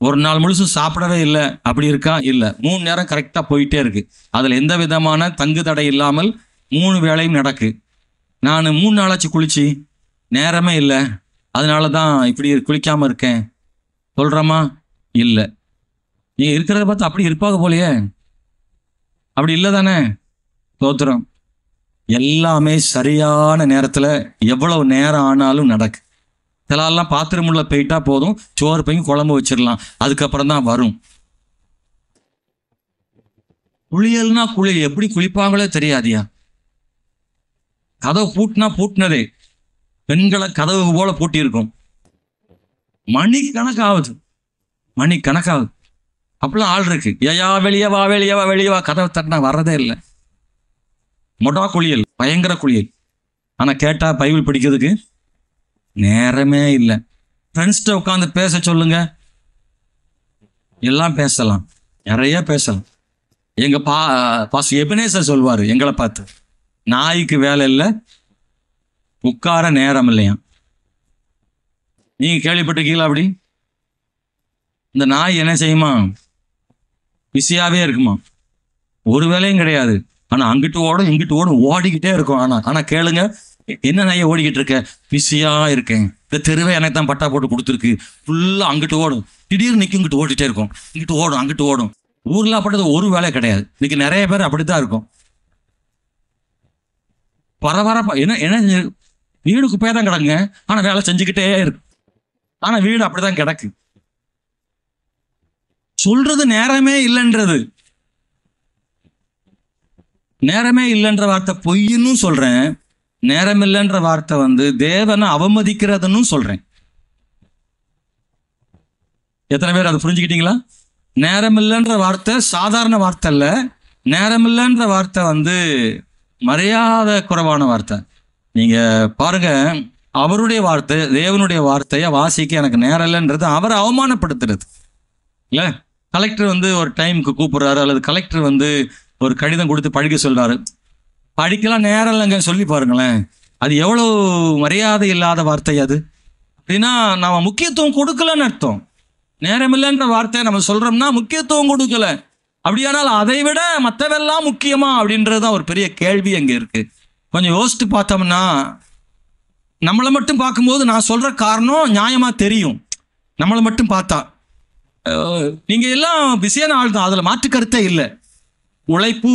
ஒரு நாள் முழுசும் சாப்பிடவே இல்லை, அப்படி இருக்கா? இல்லை. 3 நேரம் கரெக்டாக போயிட்டே இருக்கு. அதில் எந்த விதமான தங்கு தடை இல்லாமல் 3 வேளையும் நடக்கு. நான் 3 நாளாச்சு குளிச்சு நேரமே இல்லை, அதனால தான் இப்படி குளிக்காமல் இருக்கேன் சொல்கிறோமா? இல்லை. நீங்கள் இருக்கிறத பார்த்து அப்படி இருப்பாங்க போலையே, அப்படி இல்லை தானே? தோத்துறோம். எல்லாமே சரியான நேரத்தில் எவ்வளவு நேரம் ஆனாலும் நடக்கு. சிலெல்லாம் பாத்திரமுள்ள போயிட்டா போதும், சோறு பையும் குழம்பு வச்சிடலாம், அதுக்கப்புறம் தான் வரும். குளியல்னா குளியல் எப்படி குளிப்பாங்களே தெரியாதியா. கதவு பூட்டினா பூட்டினதே, பெண்களை கதவு போல பூட்டி இருக்கும். மணிக்கணக்காகுது, மணிக்கணக்காகுது. அப்படிலாம் ஆள் இருக்கு. ஏயா வெளியே வா, வெளியே வா, வெளியே வா, கதவை தட்டினா வர்றதே இல்லை. மொட்டா குளியல், பயங்கர குளியல். ஆனால் கேட்டா பைபிள் படிக்கிறதுக்கு நேரமே இல்லை. ஃப்ரெண்ட்ஸ்கிட்ட உட்காந்து பேச சொல்லுங்க, எல்லாம் பேசலாம், நிறைய பேசலாம். எங்க பாஸ்டர் எபனேசர் சொல்வாரு எங்களை பார்த்து, நாய்க்கு வேலை இல்லை, உட்கார நேரம் இல்லையா. நீங்க கேள்விப்பட்டிருக்கீங்களா? அப்படி இந்த நாய் என்ன செய்யுமா? பிஸியாவே இருக்குமா, ஒரு வேலையும் கிடையாது. ஆனா அங்கிட்டு ஓடும் இங்கிட்டு ஓடும், ஓடிக்கிட்டே இருக்கும். ஆனா கேளுங்க, என்ன நாயை ஓடிக்கிட்டு இருக்க? பிஸியா இருக்கேன், இந்த தெருவை எனக்கு தான் பட்டா போட்டு கொடுத்துருக்கு, ஃபுல்லா அங்கிட்டு ஓடும், திடீர்னு நிற்கும், இங்கிட்டு ஓடிட்டே இருக்கும், இங்கிட்டு ஓடும் அங்கிட்டு ஓடும். ஊர்ல அப்படி ஒரு வேலை கிடையாது. இன்னைக்கு நிறைய பேர் அப்படித்தான் இருக்கும். பரபரப்பா என்ன வீடு குப்பையா தான் கிடக்குங்க, ஆனா வேலை செஞ்சுக்கிட்டே இருக்கு. ஆனா வீடு அப்படிதான் கிடக்கு. சொல்றது நேரமே இல்லைன்றது. நேரமே இல்லைன்ற வார்த்தை பொய்ன்னு சொல்றேன். நேரம் இல்லைன்ற வார்த்தை தேவனை அவமதிக்கிறதுன்னு சொல்றேன். எத்தனை பேர் அதை புரிஞ்சுக்கிட்டீங்களா? நேரம் இல்லைன்ற வார்த்தை சாதாரண வார்த்தை இல்லை. நேரம் இல்லைன்ற வார்த்தை மரியாதை குறைவான வார்த்தை. நீங்க பாருங்க, அவருடைய வார்த்தை, தேவனுடைய வார்த்தையை வாசிக்க எனக்கு நேரம் இல்லைன்றது அவரை அவமானப்படுத்துறது இல்லை. கலெக்டர் ஒரு டைமுக்கு கூப்பிடுறாரு, அல்லது கலெக்டர் ஒரு கடிதம் கொடுத்து படிக்க சொல்றாரு, படிக்கலாம் நேரம் இல்லைங்க சொல்லி பாருங்களேன், அது எவ்வளவு மரியாதை இல்லாத வார்த்தை அது. அப்படின்னா நம்ம முக்கியத்துவம் கொடுக்கலன்னு அர்த்தம். நேரம் இல்லைன்ற வார்த்தையை நம்ம சொல்றோம்னா முக்கியத்துவம் கொடுக்கல. அப்படியானால் அதை விட மற்றவெல்லாம் முக்கியமா அப்படின்றது தான் ஒரு பெரிய கேள்வி அங்கே இருக்கு. கொஞ்சம் யோசித்து பார்த்தோம்னா, நம்மளை மட்டும் பார்க்கும்போது நான் சொல்ற காரணம் நியாயமா தெரியும். நம்மளை மட்டும் பார்த்தா நீங்க எல்லாம் பிஸியான ஆள் தான், அதுல மாற்று கருத்தே இல்லை. உழைப்பு,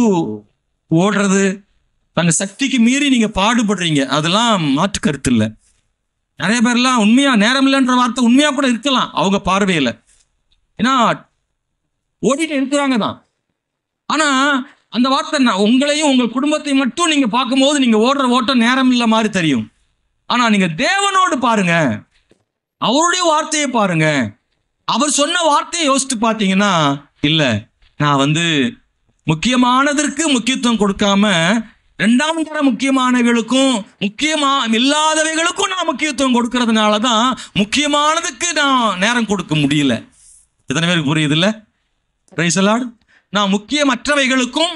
ஓடுறது, தங்க சக்திக்கு மீறி நீங்க பாடுபடுறீங்க, அதெல்லாம் மாற்று கருத்து இல்லை. நிறைய பேர்லாம் உண்மையா நேரம் இல்லைன்ற வார்த்தை உண்மையா கூட இருக்கலாம் அவங்க பார்வையில, ஏன்னா ஓடிட்டு இருக்கிறாங்க தான். ஆனா அந்த வார்த்தை உங்களையும் உங்கள் குடும்பத்தையும் மட்டும் நீங்க பார்க்கும்போது நீங்க ஓடுற ஓட்டம் நேரம் இல்லை மாதிரி தெரியும். ஆனா நீங்க தேவனோடு பாருங்க, அவருடைய வார்த்தையை பாருங்க. அவர் சொன்ன வார்த்தையை யோசித்து பார்த்தீங்கன்னா, இல்ல நான் முக்கியமானதற்கு முக்கியத்துவம் கொடுக்காம இரண்டாம் தர முக்கியமானவைகளுக்கும் முக்கியமா இல்லாதவைகளுக்கும் நான் முக்கியத்துவம் கொடுக்கறதுனால தான் முக்கியமானதுக்கு நான் நேரம் கொடுக்க முடியல. எத்தனை பேருக்கு புரியுது இல்ல? Price the Lord. நான் முக்கியமற்றவைகளுக்கும்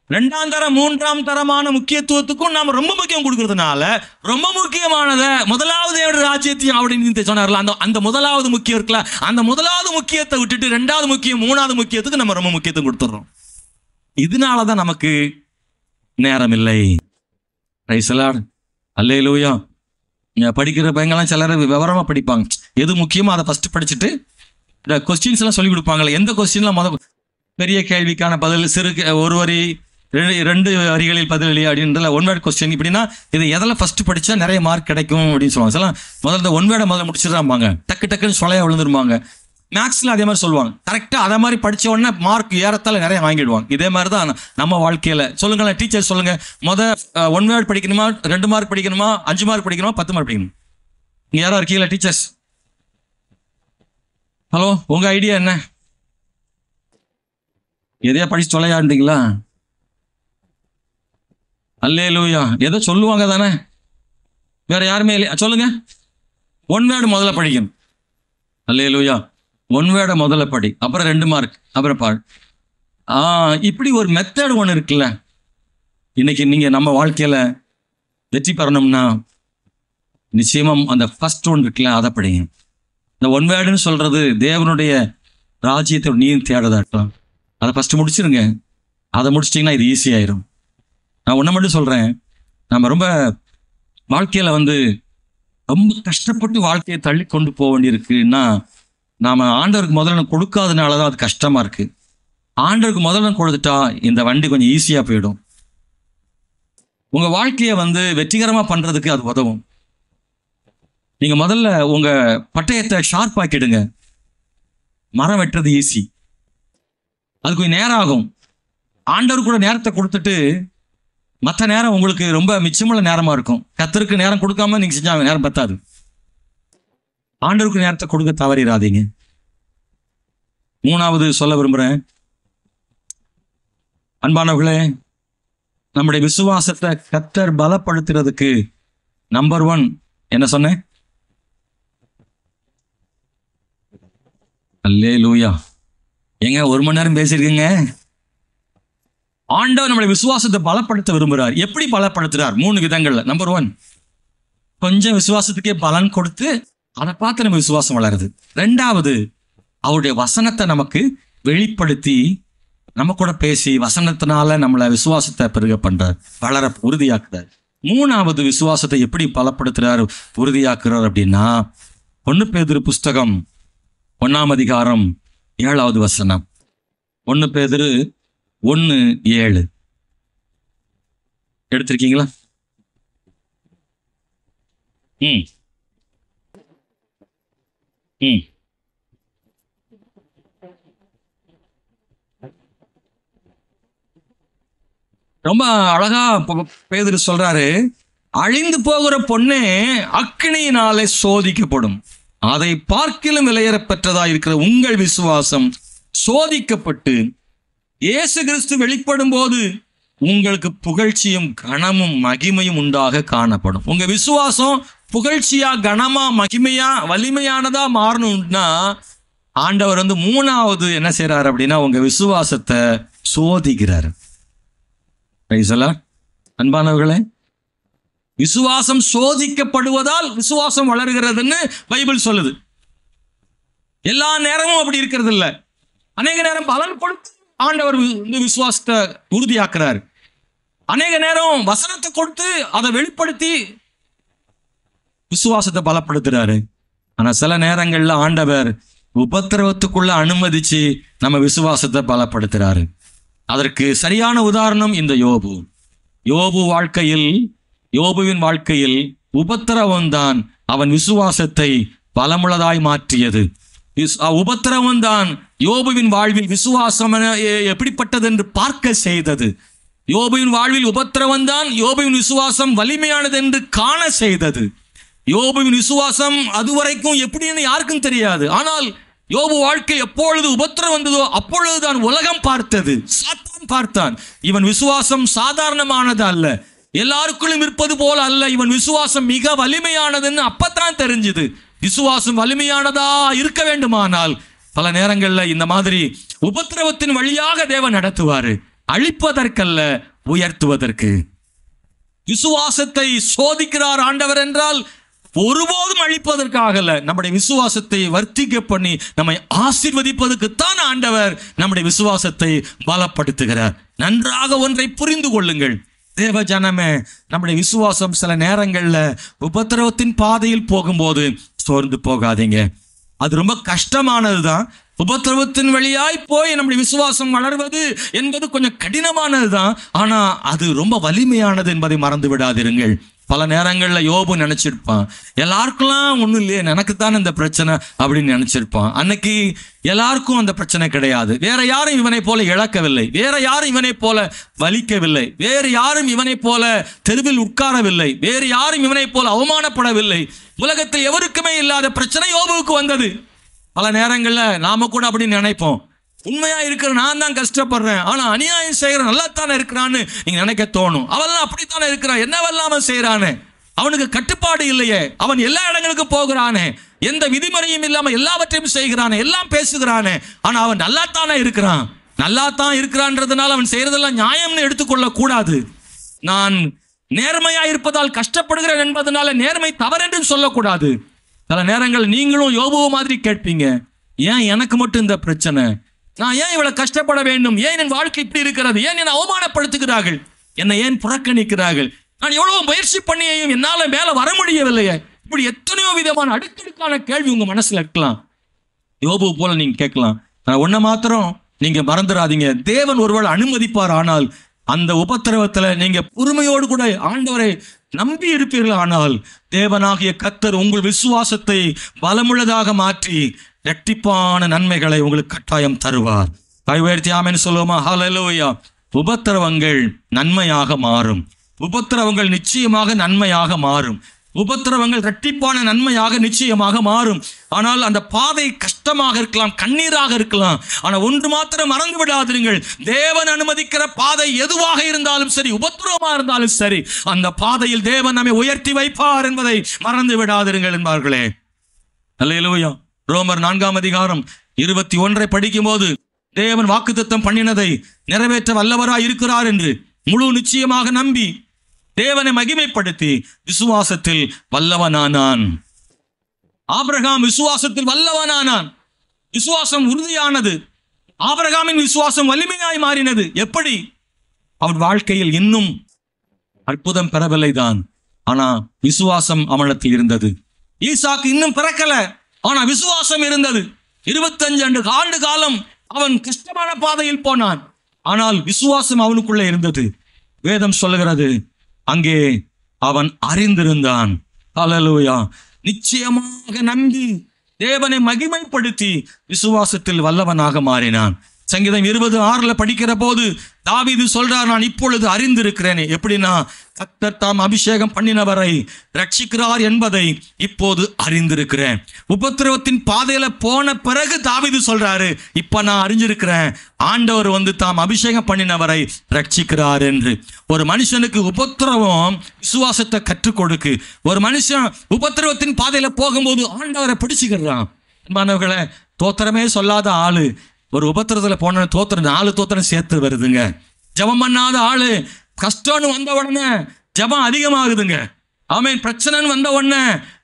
இரண்டாம் தர மூன்றாம் தரமான முக்கியத்துவத்துக்கும் நாம ரொம்ப முக்கியம் கொடுக்கறதுனால ரொம்ப முக்கியமானத முதலாவது ராஜ்யத்தையும் அப்படின்னு சொன்னார்ல, அந்த முதலாவது முக்கியம் இருக்குல்ல, அந்த முதலாவது முக்கியத்தை விட்டுட்டு ரெண்டாவது முக்கியம் மூணாவது முக்கியத்துக்கு நம்ம ரொம்ப முக்கியத்துவம் கொடுத்துறோம். இதனாலதான் நமக்கு நேரம் இல்லை. Praise the Lord. அல்லேலூயா. படிக்கிற பையங்கள்லாம் சிலர் விவரமா படிப்பாங்க. எது முக்கியமோ அதை ஃபர்ஸ்ட் படிச்சுட்டு இந்த கொஸ்டின்ஸ் எல்லாம் சொல்லி கொடுப்பாங்களே, எந்த கொஸ்டின்லாம் பெரிய கேள்விக்கான பதில், சிறு ஒரு வரி 2 வரிகளில் பதில் அப்படின்றதுல ஒன் வேர்ட் கொஸ்டின் இப்படின்னா இது எதில் ஃபர்ஸ்ட் படிச்சா நிறைய மார்க் கிடைக்கும் அப்படின்னு சொல்லுவாங்க. சில முதல்ல ஒன் வேர்டை முதல்ல முடிச்சிடறாம்பாங்க, டக்குன்னு சொலையா விழுந்துருவாங்க. மேக்ஸ்ல அதே மாதிரி சொல்லுவாங்க, கரெக்டாக அதை மாதிரி படிச்ச உடனே மார்க் ஏறத்தால நிறைய வாங்கிடுவாங்க. இதே மாதிரி தான் நம்ம வாழ்க்கையில. சொல்லுங்களேன் டீச்சர், சொல்லுங்க, ஒன் வேர்ட் படிக்கணுமா, 2 மார்க் படிக்கணுமா, 5 மார்க் படிக்கணுமா, 10 மார்க் படிக்கணும்? இங்க யாரோ இருக்கீங்களா டீச்சர்ஸ்? ஹலோ, உங்க ஐடியா என்ன? எதையா படிச்சு தொலையாண்டீங்களா? அல்லேலூயா. ஏதோ சொல்லுவாங்க தானே, வேற யாருமே இல்லை. சொல்லுங்க. ஒன் வேர்டு முதல்ல படிக்கணும். அல்லேலூயா. ஒன் வேர்டை முதல்ல படி, அப்புறம் 2 மார்க், அப்புறம் பாடு. இப்படி ஒரு மெத்தட் ஒன்று இருக்குல்ல. இன்னைக்கு நீங்க நம்ம வாழ்க்கையில வெற்றி பெறணும்னா நிச்சயமா அந்த ஃபர்ஸ்ட் ஒன் இருக்குல்ல, அதை படிங்க. இந்த ஒன் வேர்டுன்னு சொல்றது தேவனுடைய ராஜ்யத்தை நீயும் தேடதாட்டம். அதை ஃபர்ஸ்ட் முடிச்சிருங்க. அதை முடிச்சிட்டிங்கன்னா இது ஈஸியாயிரும். நான் ஒன்றை மட்டும் சொல்றேன், நம்ம ரொம்ப வாழ்க்கையில ரொம்ப கஷ்டப்பட்டு வாழ்க்கையை தள்ளி கொண்டு போக வேண்டியிருக்குன்னா நாம ஆண்டவருக்கு முதல்ல கொடுக்காதனால தான் அது கஷ்டமா இருக்கு. ஆண்டவருக்கு முதல்ல கொடுத்துட்டா இந்த வண்டி கொஞ்சம் ஈஸியா போயிடும். உங்க வாழ்க்கையை வெற்றிகரமா பண்றதுக்கு அது உதவும். நீங்க முதல்ல உங்க பட்டயத்தை ஷார்ப் ஆக்கிடுங்க. மரம் வெட்டுறது ஈஸி, அதுக்கு கொஞ்சம் நேரம் ஆகும். ஆண்டவர் கூட நேரத்தை கொடுத்துட்டு மற்ற நேரம் உங்களுக்கு ரொம்ப மிச்சமுள்ள நேரமா இருக்கும். கர்த்தருக்கு நேரம் கொடுக்காம நீங்க செஞ்சா நேரம் பத்தாது. ஆண்டவருக்கு நேரத்தை கொடுக்க தவறிடாதீங்க. 3வது சொல்ல விரும்புறேன், அன்பானவர்களே, நம்முடைய விசுவாசத்தை கர்த்தர் பலப்படுத்துறதுக்கு நம்பர் 1 என்ன சொன்னேன்? அல்லேலூயா. ஏங்க 1 மணி நேரம் பேசியிருக்கீங்க. ஆண்டவர் நம்முடைய விசுவாசத்தை பலப்படுத்த விரும்புகிறார். எப்படி பலப்படுத்துறார்? 3 விதங்கள்ல. நம்பர் 1, கொஞ்சம் விசுவாசத்துக்கே பலன் கொடுத்து அதை பார்த்து நம்ம விசுவாசம் வளருது. 2வது, அவருடைய வசனத்தை நமக்கு வெளிப்படுத்தி நம்ம கூட பேசி வசனத்தினால நம்மளை விசுவாசத்தை பெருக பண்றார், வளர உறுதியாக்குறார். 3வது, விசுவாசத்தை எப்படி பலப்படுத்துறார், உறுதியாக்குறார் அப்படின்னா 1 பேதுரு புஸ்தகம் 1ஆம் அதிகாரம் 7வது வசனம். 1 பேதுரு 1:7 எடுத்திருக்கீங்களா? ரொம்ப அழகா பேதுரு சொல்றாரு, அழிந்து போகிற பொண்ணே அக்கினியினாலே சோதிக்கப்படும், அதை பார்க்கிலும் விலையேறப்பெற்றதா இருக்கிற உங்கள் விசுவாசம் சோதிக்கப்பட்டு இயேசு கிறிஸ்து வெளிப்படும் போது உங்களுக்கு புகழ்ச்சியும் கனமும் மகிமையும் உண்டாக காணப்படும். உங்க விசுவாசம் புகழ்ச்சியா, கனமா, மகிமையா, வலிமையானதா மாறணும்னா ஆண்டவர் 3வது என்ன செய்யறாரு அப்படின்னா உங்க விசுவாசத்தை சோதிக்கிறார். அன்பானவர்களே, விசுவாசம் சோதிக்கப்படுவதால் விசுவாசம் வளர்கிறதுன்னு பைபிள் சொல்லுது. எல்லா நேரமும் அப்படி இருக்கிறது இல்லை. அநேக நேரம் பலன் கொடுத்து ஆண்டவர் விசுவாசத்தை உறுதியாக்குறாரு. அநேக நேரம் வசனத்தை கொடுத்து அதை வெளிப்படுத்தி விசுவாசத்தை பலப்படுத்துறாரு. ஆனா சில நேரங்கள்ல ஆண்டவர் உபத்திரவத்துக்குள்ள அனுமதிச்சு நம்ம விசுவாசத்தை பலப்படுத்துறாரு. அதற்கு சரியான உதாரணம் இந்த யோபுவின் வாழ்க்கையில் உபத்திரவம் தான் அவன் விசுவாசத்தை பலமுள்ளதாய் மாற்றியது. உபத்திரவம் தான் யோபுவின் வாழ்வில் விசுவாசம் எப்படிப்பட்டது என்று பார்க்க செய்தது. யோபுவின் வாழ்வில் உபத்திரவம் தான் யோபுவின் விசுவாசம் வலிமையானது என்று காண செய்தது. யோபுவின் விசுவாசம் அதுவரைக்கும் எப்படின்னு யாருக்கும் தெரியாது. ஆனால் யோபு வாழ்க்கை எப்பொழுது உபத்திரம் வந்ததோ அப்பொழுதுதான் உலகம் பார்த்தது, சாத்தான் பார்த்தான். இவன் விசுவாசம் சாதாரணமானது அல்ல, எல்லாருக்குள்ளும் இருப்பது போல அல்ல, இவன் விசுவாசம் மிக வலிமையானதுன்னு அப்பத்தான் தெரிஞ்சது. விசுவாசம் வலிமையானதா இருக்க வேண்டுமானால் பல நேரங்களில் இந்த மாதிரி உபத்திரவத்தின் வழியாக தேவன் நடத்துவாரு, அழிப்பதற்கல்ல, உயர்த்துவதற்கு. விசுவாசத்தை சோதிக்கிறார் ஆண்டவர் என்றால் ஒருபோதும் அழிப்பதற்காகல, நம்முடைய விசுவாசத்தை வர்த்திக்க பண்ணி நம்மை ஆசீர்வதிப்பதற்குத்தான் ஆண்டவர் நம்முடைய விசுவாசத்தை பலப்படுத்துகிறார். நன்றாக ஒன்றை புரிந்து கொள்ளுங்கள் தேவ ஜனமே, நம்முடைய விசுவாசம் சில நேரங்களில் உபத்திரவத்தின் பாதையில் போகும்போது சோர்ந்து போகாதீங்க. அது ரொம்ப கஷ்டமானது தான். உபத்திரவத்தின் வழியாய் போய் நம்முடைய விசுவாசம் வளர்வது என்பது கொஞ்சம் கடினமானது தான். ஆனால் அது ரொம்ப வலிமையானது என்பதை மறந்து விடாதிருங்கள். பல நேரங்களில் யோபு நினச்சிருப்பான், எல்லாருக்கெல்லாம் ஒன்றும் இல்லையே, எனக்குத்தான் இந்த பிரச்சனை அப்படின்னு நினச்சிருப்பான். அன்னைக்கு எல்லாருக்கும் அந்த பிரச்சனை கிடையாது. வேற யாரும் இவனை போல இழக்கவில்லை, வேற யாரும் இவனை போல வலிக்கவில்லை, வேறு யாரும் இவனை போல தெருவில் உட்காரவில்லை, வேறு யாரும் இவனை போல அவமானப்படவில்லை. உலகத்தில் எவருக்குமே இல்லாத பிரச்சனை யோபுவுக்கு வந்தது. பல நேரங்களில் நாம கூட அப்படின்னு நினைப்போம், உண்மையா இருக்கிற நான் தான் கஷ்டப்படுறேன், ஆனா அநியாயம் செய்யற நல்லா தானே இருக்கிறான்னு நீங்க நினைக்க தோணும். அவெல்லாம் அப்படித்தானே இருக்கிறான், என்னவெல்லாம செய்யறானே, அவனுக்கு கட்டுப்பாடு இல்லையே, அவன் எல்லா இடங்களுக்கும் போகிறானே, எந்த விதிமுறையும் இல்லாம எல்லாவற்றையும் செய்கிறானே, எல்லாம் பேசுகிறானே, ஆனா அவன் நல்லா தானே இருக்கிறான். நல்லா தான் இருக்கிறான்றதுனால அவன் செய்யறதெல்லாம் நியாயம்னு எடுத்துக்கொள்ள கூடாது. நான் நேர்மையா இருப்பதால் கஷ்டப்படுகிறேன் என்பதனால நேர்மை தவறென்று சொல்லக்கூடாது. சில நேரங்கள் நீங்களும் யோபு மாதிரி கேட்பீங்க, ஏன் எனக்கு மட்டும் இந்த பிரச்சனை, நான் ஏன் இவ்வளவு கஷ்டப்பட வேண்டும், ஏன் என் வாழ்க்கை இப்படி இருக்கிறது, ஏன் என்னை அவமானப்படுத்துகிறார்கள், என்னை ஏன் புறக்கணிக்கிறார்கள், நான் எவ்வளவு முயற்சி பண்ணியையும் என்னால மேல வர முடியவில்லையே. இப்படி எத்தனையோ விதமான அடுக்கடுக்கான கேள்வி உங்க மனசுல இருக்கலாம். யோபு போல நீங்க கேட்கலாம். ஆனா ஒன்ன மாத்திரம் நீங்க மறந்துடாதீங்க, தேவன் ஒருவேளை அனுமதிப்பார், ஆனால் அந்த உபத்திரவத்துல நீங்க பொறுமையோடு கூட ஆண்டவரை நம்பி இருப்பீர்கள், ஆனால் தேவனாகிய கர்த்தர் உங்கள் விசுவாசத்தை பலமுள்ளதாக மாற்றி இரட்டிப்பான நன்மைகளை உங்களுக்கு கட்டாயம் தருவார். கைவேர்த்தி ஆமென் சொல்லுவோமா? ஹல்லேலூயா. உபத்திரவங்கள் நன்மையாக மாறும், உபத்திரவங்கள் நிச்சயமாக நன்மையாக மாறும், உபத்திரவங்கள் இரட்டிப்பான நன்மையாக நிச்சயமாக மாறும். ஆனால் அந்த பாதை கஷ்டமாக இருக்கலாம், கண்ணீராக இருக்கலாம். ஆனால் ஒன்று மாத்திரம் மறந்து விடாதீர்கள், தேவன் அனுமதிக்கிற பாதை எதுவாக இருந்தாலும் சரி, உபத்திரவமாக இருந்தாலும் சரி, அந்த பாதையில் தேவன் நம்மை உயர்த்தி வைப்பார் என்பதை மறந்து விடாதீர்கள் என்பார்களே. அல்லேலூயா. ரோமர் 4:21 படிக்கும் போது தேவன் வாக்குத்தத்தம் பண்ணினதை நிறைவேற்ற வல்லவராய் இருக்கிறார் என்று முழு நிச்சயமாக நம்பி தேவனை மகிமைப்படுத்தி விசுவாசத்தில் வல்லவனானான். ஆபிரகாம் விசுவாசத்தில் வல்லவனானான். விசுவாசம் உறுதியானது. ஆபிரகாமின் விசுவாசம் வலிமையாய் மாறினது. எப்படி? அவன் வாழ்க்கையில் இன்னும் அற்புதம் பெறவில்லை தான், ஆனா விசுவாசம் அவனத்தில் இருந்தது. ஈசாக்கு இன்னும் பிறக்கல, ஆனா விசுவாசம் இருந்தது. 25 ஆண்டு காலம் அவன் கஷ்டமான பாதையில் போனான், ஆனால் விசுவாசம் அவனுக்குள்ளே இருந்தது. வேதம் சொல்லுகிறது, அங்கே அவன் அறிந்திருந்தான். ஹல்லேலூயா. நிச்சயமாக நம்பி தேவனை மகிமைப்படுத்தி விசுவாசத்தில் வல்லவனாக மாறினான். சங்கீதம் 20:6 படிக்கிற போது தாவீது சொல்றார், நான் இப்பொழுது அறிந்திருக்கிறேன். எப்படின்னா, கர்த்தர் தாம் அபிஷேகம் பண்ணினவரை ரட்சிக்கிறார் என்பதை இப்போது அறிந்திருக்கிறேன். உபத்திரவத்தின் பாதையில போன பிறகு தாவீது சொல்றாரு, இப்ப நான் அறிஞ்சிருக்கிறேன், ஆண்டவர் தாம் அபிஷேகம் பண்ணினவரை ரட்சிக்கிறார் என்று. ஒரு மனுஷனுக்கு உபத்திரவம் விசுவாசத்தை கற்றுக் கொடுக்கு. ஒரு மனுஷன் உபத்திரவத்தின் பாதையில போகும்போது ஆண்டவரை பிடிச்சுக்கிறான். மாணவர்களை, தோத்திரமே சொல்லாத ஆளு ஒரு உபத்திரத்துல போன தோத்திரம் 4 தோத்திரம் சேர்த்து வருதுங்க. ஜபம் பண்ணாத ஆளு கஷ்டம்னு வந்த உடனே ஜபம் அதிகமாகுதுங்க. ஆமென். பிரச்சனைன்னு வந்த உடனே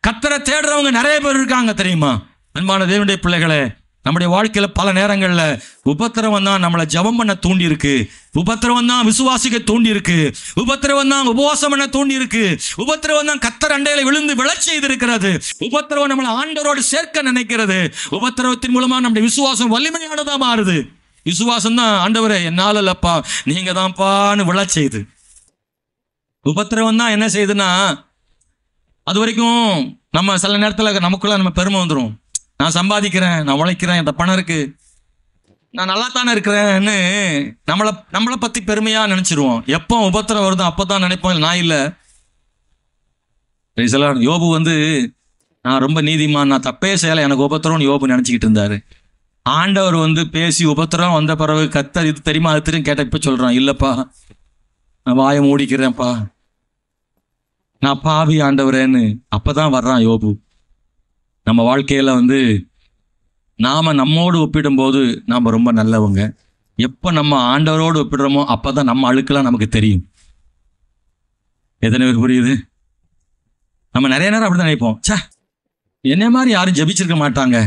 கர்த்தரை தேடுறவங்க நிறைய பேர் இருக்காங்க, தெரியுமா? அன்பான தேவனுடைய பிள்ளைகளே, நம்முடைய வாழ்க்கையில பல நேரங்கள்ல உபத்திரவம் தான் நம்மளை ஜபம் பண்ண தூண்டி இருக்கு, உபத்திரவம் தான் விசுவாசிக்க தூண்டி இருக்கு, உபத்திரவம் தான் உபவாசம் பண்ண தூண்டி இருக்கு, உபத்திரவம் தான் கர்த்தர் அண்டையில விழுந்து விழச் செய்திருக்கிறது, உபத்திரவம் நம்மளை ஆண்டவரோடு சேர்க்க நினைக்கிறது. உபத்திரவத்தின் மூலமா நம்முடைய விசுவாசம் வலிமையானதா மாறுது. விசுவாசம் தான் ஆண்டவரே என்னால இல்லப்பா, நீங்க தான்ப்பான்னு விழச் செய்து. உபத்திரவம் தான் என்ன செய்யுதுன்னா, அது வரைக்கும் நம்ம சில நேரத்தில் நமக்குள்ள நம்ம பெருமை வந்துடும். நான் சம்பாதிக்கிறேன், நான் உழைக்கிறேன், இந்த பணம் இருக்கு, நான் நல்லா தானே இருக்கிறேன்னு நம்மளை பத்தி பெருமையா நினைச்சிருவோம். எப்போ உபத்திரம் வருதோ அப்பதான் நினைப்போம், நான் இல்லை. Praise the Lord. யோபு வந்து நான் ரொம்ப நீதிமான், நான் தப்பே செய்யலை, எனக்கு உபத்திரம்னு யோபு நினச்சிக்கிட்டு இருந்தாரு. ஆண்டவர் வந்து பேசி உபத்திரம் வந்த பிறகு கர்த்தர் இது தெரியுமா அது தெரியும் கேட்ட இப்ப சொல்றான், இல்லப்பா நான் வாயை மூடிக்கிறேன்ப்பா, நான் பாவி ஆண்டவரேன்னு. அப்பதான் வர்றான் யோபு. நம்ம வாழ்க்கையில வந்து நாம நம்மோடு ஒப்பிடும்போது நாம ரொம்ப நல்லவங்க. எப்ப நம்ம ஆண்டவரோடு ஒப்பிடுறோமோ அப்பதான் நம்ம அழுக்கெல்லாம் நமக்கு தெரியும். எத்தனை பேர் புரியுது? நம்ம நிறைய நேரம் அப்படிதான் நினைப்போம், சே என்ன மாதிரி யாரும் ஜெபிச்சிருக்க மாட்டாங்க,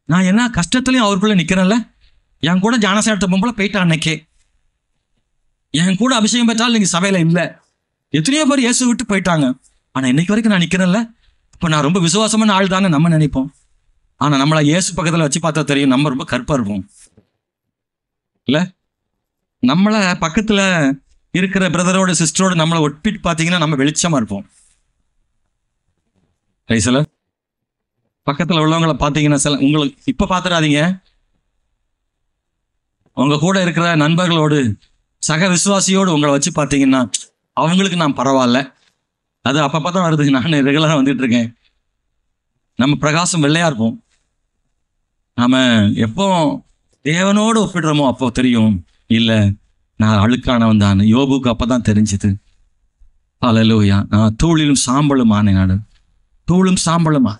நான் என்ன கஷ்டத்துலையும் அவருக்குள்ள நிக்கிறேன்ல, என் கூட ஞானசாரத்தை பொம்பளை போயிட்டான் அன்னைக்கே, என் கூட அபிஷேகம் பெற்றாலும் நீங்க சபையில இல்லை, எத்தனையோ பேர் இயேசு விட்டு போயிட்டாங்க, ஆனா இன்னைக்கு வரைக்கும் நான் நிக்கிறேன்ல, இப்போ நான் ரொம்ப விசுவாசமான ஆள் தானே நம்ம நினைப்போம். ஆனா நம்மளை இயேசு பக்கத்துல வச்சு பார்த்தா தெரியும் நம்ம ரொம்ப கற்பா இருப்போம் இல்ல. நம்மளை பக்கத்துல இருக்கிற பிரதரோட சிஸ்டரோட நம்மளை ஒப்பிட்டு பார்த்தீங்கன்னா நம்ம வெளிச்சமா இருப்போம். சில பக்கத்துல உள்ளவங்களை பார்த்தீங்கன்னா சில உங்களுக்கு இப்ப பார்த்துடாதீங்க, உங்க கூட இருக்கிற நண்பர்களோடு சக விசுவாசியோடு உங்களை வச்சு பார்த்தீங்கன்னா அவங்களுக்கு நான் பரவாயில்ல, அது அப்பப்போ தான் வருது, நான் ரெகுலராக வந்துட்டு இருக்கேன். நம்ம பிரகாசம் வெள்ளையா இருப்போம். நாம எப்போ தேவனோடு ஒப்பிடுறோமோ அப்போ தெரியும், இல்லை நான் அழுக்கானவன் தான். யோபுக்கு அப்பதான் தெரிஞ்சுது, ஹல்லேலூயா, நான் தூளிலும் சாம்பலும் ஆனேன், நான் தூளும் சாம்பலுமா,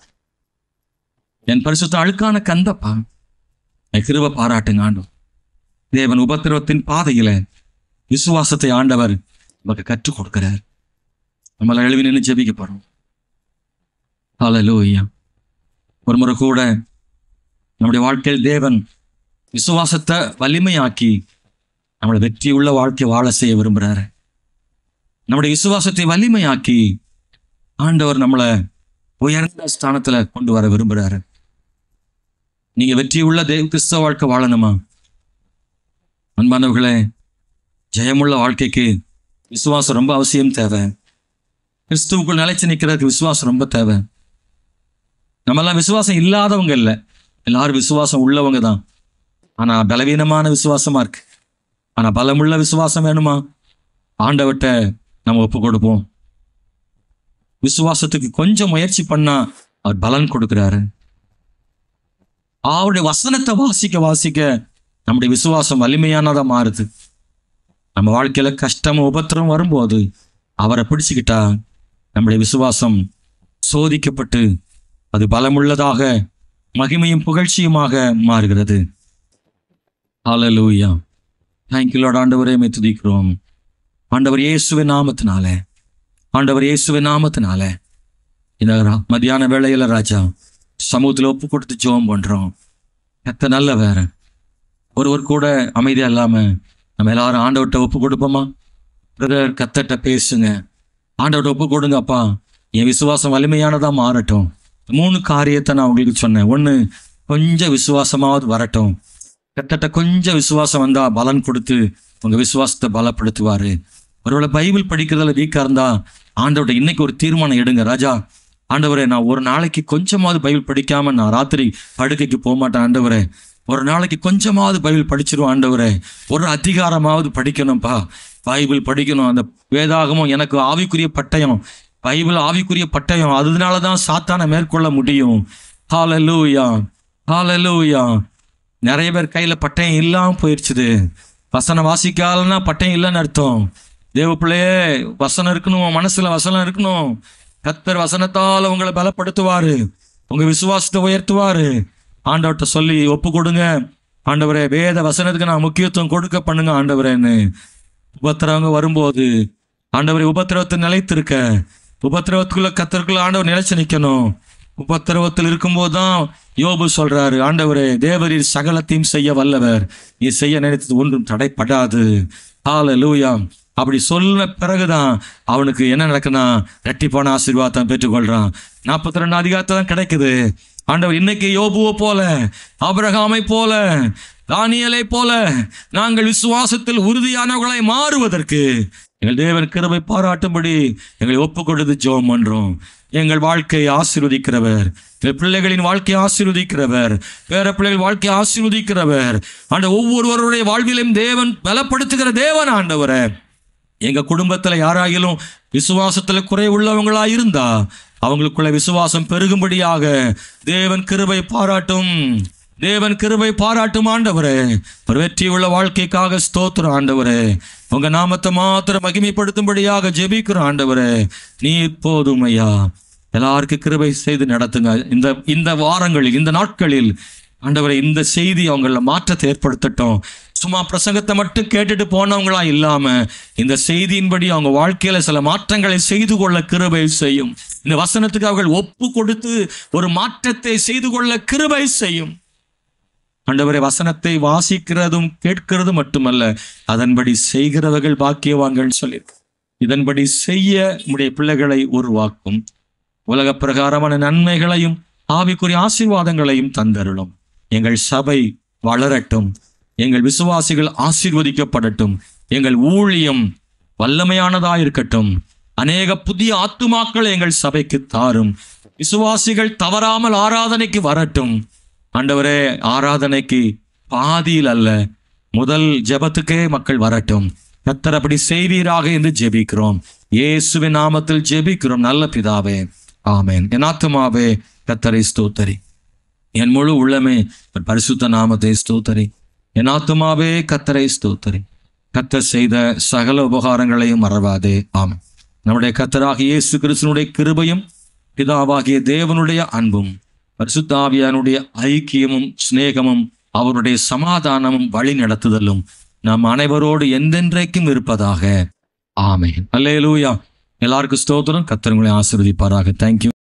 என் பரிசுத்த அழுக்கான கந்தப்பா, கிருபை பாராட்டுங்க ஆண்டவர். தேவன் உபத்திரவத்தின் பாதையில விசுவாசத்தை ஆண்டவர் நமக்கு கற்றுக் கொடுக்கிறார். நம்மளை எழுவி நின்று ஜெபிக்க போறோம். ஹல்லேலூயா. ஒரு முறை கூட நம்முடைய வாழ்க்கையில் தேவன் விசுவாசத்தை வலிமையாக்கி நம்மளை வெற்றியுள்ள வாழ்க்கை வாழ செய்ய விரும்புகிறாரு. நம்முடைய விசுவாசத்தை வலிமையாக்கி ஆண்டவர் நம்மளை உயர்ந்த ஸ்தானத்துல கொண்டு வர விரும்புகிறாரு. நீங்க வெற்றியுள்ள கிறிஸ்தவ வாழ்க்கை வாழணுமா? அன்பானவர்களே, ஜெயமுள்ள வாழ்க்கைக்கு விசுவாசம் ரொம்ப அவசியம் தேவை. கிறிஸ்துவுக்குள் நிலைச்சு நிற்கிறதுக்கு விசுவாசம் ரொம்ப தேவை. நம்மெல்லாம் விசுவாசம் இல்லாதவங்க இல்லை, எல்லாரும் விசுவாசம் உள்ளவங்க தான். ஆனா பலவீனமான விசுவாசமா இருக்கு. ஆனா பலமுள்ள விசுவாசம் வேணுமா? ஆண்டவர்கிட்ட நம்ம ஒப்பு கொடுப்போம். விசுவாசத்துக்கு கொஞ்சம் முயற்சி பண்ணா அவர் பலன் கொடுக்கிறாரு. அவருடைய வசனத்தை வாசிக்க வாசிக்க நம்முடைய விசுவாசம் வலிமையானதா மாறுது. நம்ம வாழ்க்கையில கஷ்டம் உபத்திரம் வரும்போது அவரை பிடிச்சுக்கிட்டா நம்முடைய விசுவாசம் சோதிக்கப்பட்டு அது பலமுள்ளதாக மகிமையும் புகழ்ச்சியுமாக மாறுகிறது. ஹல்லேலூயா. Thank you Lord. ஆண்டவரே உம்மை துதிக்கிறோம். ஆண்டவர் இயேசுவின் நாமத்தினாலே, ஆண்டவர் இயேசுவின் நாமத்தினாலே இந்த மத்தியான வேளையில ராஜா சமூகத்தில் ஒப்பு கொடுத்து ஜெபம் பண்றோம். எத்த நல்ல வேற ஒருவர் கூட அமைதியா இல்லாம நம்ம எல்லாரும் ஆண்டவர்கிட்ட ஒப்பு கொடுப்போமா? பிரதர் கத்தட்ட பேசுங்க, ஆண்டவர்கிட்ட ஒப்பு கொடுங்க. அப்பா என் விசுவாசம் வலிமையானதா மாறட்டும். 3 காரியத்தை நான் உங்களுக்கு சொன்னேன். 1, கொஞ்சம் விசுவாசமாவது வரட்டும். கத்தட்ட கொஞ்சம் விசுவாசம் வந்தா பலன் கொடுத்து உங்க விசுவாசத்தை பலப்படுத்துவாரு. ஒருவேளை பைபிள் படிக்கிறதுல வீக்கா இருந்தா ஆண்டவர்கிட்ட இன்னைக்கு ஒரு தீர்மானம் எடுங்க. ராஜா ஆண்டவரே, நான் ஒரு நாளைக்கு கொஞ்சமாவது பைபிள் படிக்காம நான் ராத்திரி படுக்கைக்கு போக மாட்டேன். ஆண்டவரே, ஒரு நாளைக்கு கொஞ்சமாவது பைபிள் படிச்சிருவோம். ஆண்டவரே, ஒரு அதிகாரமாவது படிக்கணும்ப்பா, பைபிள் படிக்கணும். அந்த வேதாகமும் எனக்கு ஆவிக்குரிய பட்டயம், பைபிள் ஆவிக்குரிய பட்டயம், அதனாலதான் சாத்தானை மேற்கொள்ள முடியும். ஹல்லேலூயா, ஹல்லேலூயா. நிறைய பேர் கையில பட்டயம் இல்லாம போயிடுச்சுது. வசனம் வாசிக்காலன்னா பட்டயம் இல்லைன்னு அர்த்தம். தேவ பிள்ளையே, வசனம் இருக்கணும், மனசுல வசனம் இருக்கணும். கர்த்தர் வசனத்தால் உங்களை பலப்படுத்துவாரு, உங்க விசுவாசத்தை உயர்த்துவாரு. ஆண்டவர்கிட்ட சொல்லி ஒப்பு கொடுங்க. ஆண்டவரே, வேத வசனத்துக்கு நான் முக்கியத்துவம் கொடுக்க பண்ணுங்க ஆண்டவரேன்னு. உபத்திரவங்க வரும்போது ஆண்டவரே, உபத்திரவத்தை நிலைத்திருக்க, உபத்திரவத்துக்குள்ள கர்த்தருக்குள்ள ஆண்டவர் நிலைச்சு நிற்கணும். உபத்திரவத்தில் இருக்கும்போது தான் யோபு சொல்றாரு, ஆண்டவரே தேவரீர் சகலத்தையும் செய்ய வல்லவர், நீ செய்ய நினைத்தது ஒன்றும் தடைப்படாது. ஹல்லேலூயா. அப்படி சொன்ன பிறகுதான் அவனுக்கு என்ன நடக்குன்னா இரட்டிப்பான ஆசீர்வாதம் பெற்றுக்கொள்றான். 42 அதிகாரத்தை தான் கிடைக்குது. ஆண்டவர் இன்னைக்கு யோபுவை போல, ஆபிரகாமை போல, தானியேலை போல நாங்கள் விசுவாசத்தில் உறுதியானவர்களை மாறுவதற்கு எங்கள் தேவன் கிருபை பாராட்டும்படி எங்களை ஒப்பு கொடுத்து ஜெபம் பண்றோம். எங்கள் வாழ்க்கையை ஆசீர்வதிக்கிறவர், எங்கள் பிள்ளைகளின் வாழ்க்கையை ஆசீர்வதிக்கிறவர், பேர பிள்ளைகள் வாழ்க்கையை ஆசீர்வதிக்கிறவர். ஆண்ட ஒவ்வொருவருடைய வாழ்விலையும் தேவன் பலப்படுத்துகிற தேவன். ஆண்டவரே, எங்க குடும்பத்துல யாராகிலும் விசுவாசத்துல குறை உள்ளவங்களா இருந்தா அவங்களுக்குள்ள விசுவாசம் பெருகும்படியாக தேவன் கிருபை பாராட்டும். தேவன் கிருபை பாராட்டும் ஆண்டவரே. ஒரு வெற்றியுள்ள வாழ்க்கைக்காக ஸ்தோத்திரம் ஆண்டவரே. உங்க நாமத்தை மாத்திரம் மகிமைப்படுத்தும்படியாக ஜெபிக்கிறோம் ஆண்டவரே. நீர் போதும் ஐயா. எல்லாருக்கும் கிருபை செய்து நடத்துங்க. இந்த வாரங்களில், இந்த நாட்களில் ஆண்டவரே, இந்த செய்தி அவங்கள மாற்றத்தை ஏற்படுத்தட்டும். சும்மா பிரசங்கத்தை மட்டும் கேட்டுட்டு போனவங்களா இல்லாம இந்த செய்தியின்படி அவங்க வாழ்க்கையில சில மாற்றங்களை செய்து கொள்ள கிருபை செய்யும். இந்த வசனத்துக்கு அவர்கள் ஒப்பு கொடுத்து ஒரு மாற்றத்தை செய்து கொள்ள கிருபை செய்யும். ஆண்டவரே, வசனத்தை வாசிக்கிறதும் கேட்கிறதும் மட்டுமல்ல, அதன்படி செய்கிறவர்கள் பாக்கியவான்கள் சொல்லி இதன்படி செய்ய உம்முடைய பிள்ளைகளை உருவாக்கும். உலக பிரகாரமான நன்மைகளையும் ஆவிக்குரிய ஆசீர்வாதங்களையும் தந்தருளும். எங்கள் சபை வளரட்டும். எங்கள் விசுவாசிகள் ஆசீர்வதிக்கப்படட்டும். எங்கள் ஊழியம் வல்லமையானதாயிருக்கட்டும். அநேக புதிய ஆத்துமாக்களை எங்கள் சபைக்கு தாரும். விசுவாசிகள் தவறாமல் ஆராதனைக்கு வரட்டும். ஆண்டவரே, ஆராதனைக்கு பாதியில் அல்ல, முதல் ஜெபத்துக்கே மக்கள் வரட்டும். கர்த்தர் அப்படி செய்வீராக என்று ஜெபிக்கிறோம். இயேசுவின் நாமத்தில் ஜெபிக்கிறோம் நல்ல பிதாவே, ஆமென். என் ஆத்துமாவே கர்த்தரை ஸ்தோத்தரி, என் முழு உள்ளமே பரிசுத்த நாமத்தை ஸ்தோத்தரி. என் ஆத்துமாவே கர்த்தரை ஸ்தோத்தரி. கர்த்தர் செய்த சகல உபகாரங்களையும் மறவாதே. ஆமென். நம்முடைய கர்த்தராகிய இயேசு கிறிஸ்துவினுடைய கிருபையும் பிதாவாகிய தேவனுடைய அன்பும் பரிசுத்த ஆவியானுடைய ஐக்கியமும் சிநேகமும் அவருடைய சமாதானமும் வழி நடத்துதலும் நம் அனைவரோடு என்றென்றைக்கும் இருப்பதாக. ஆமென். அல்லேலூயா. எல்லாருக்கும் ஸ்தோத்திரம். கர்த்தர் உங்களை ஆசீர்வதிப்பாராக. தேங்க்யூ.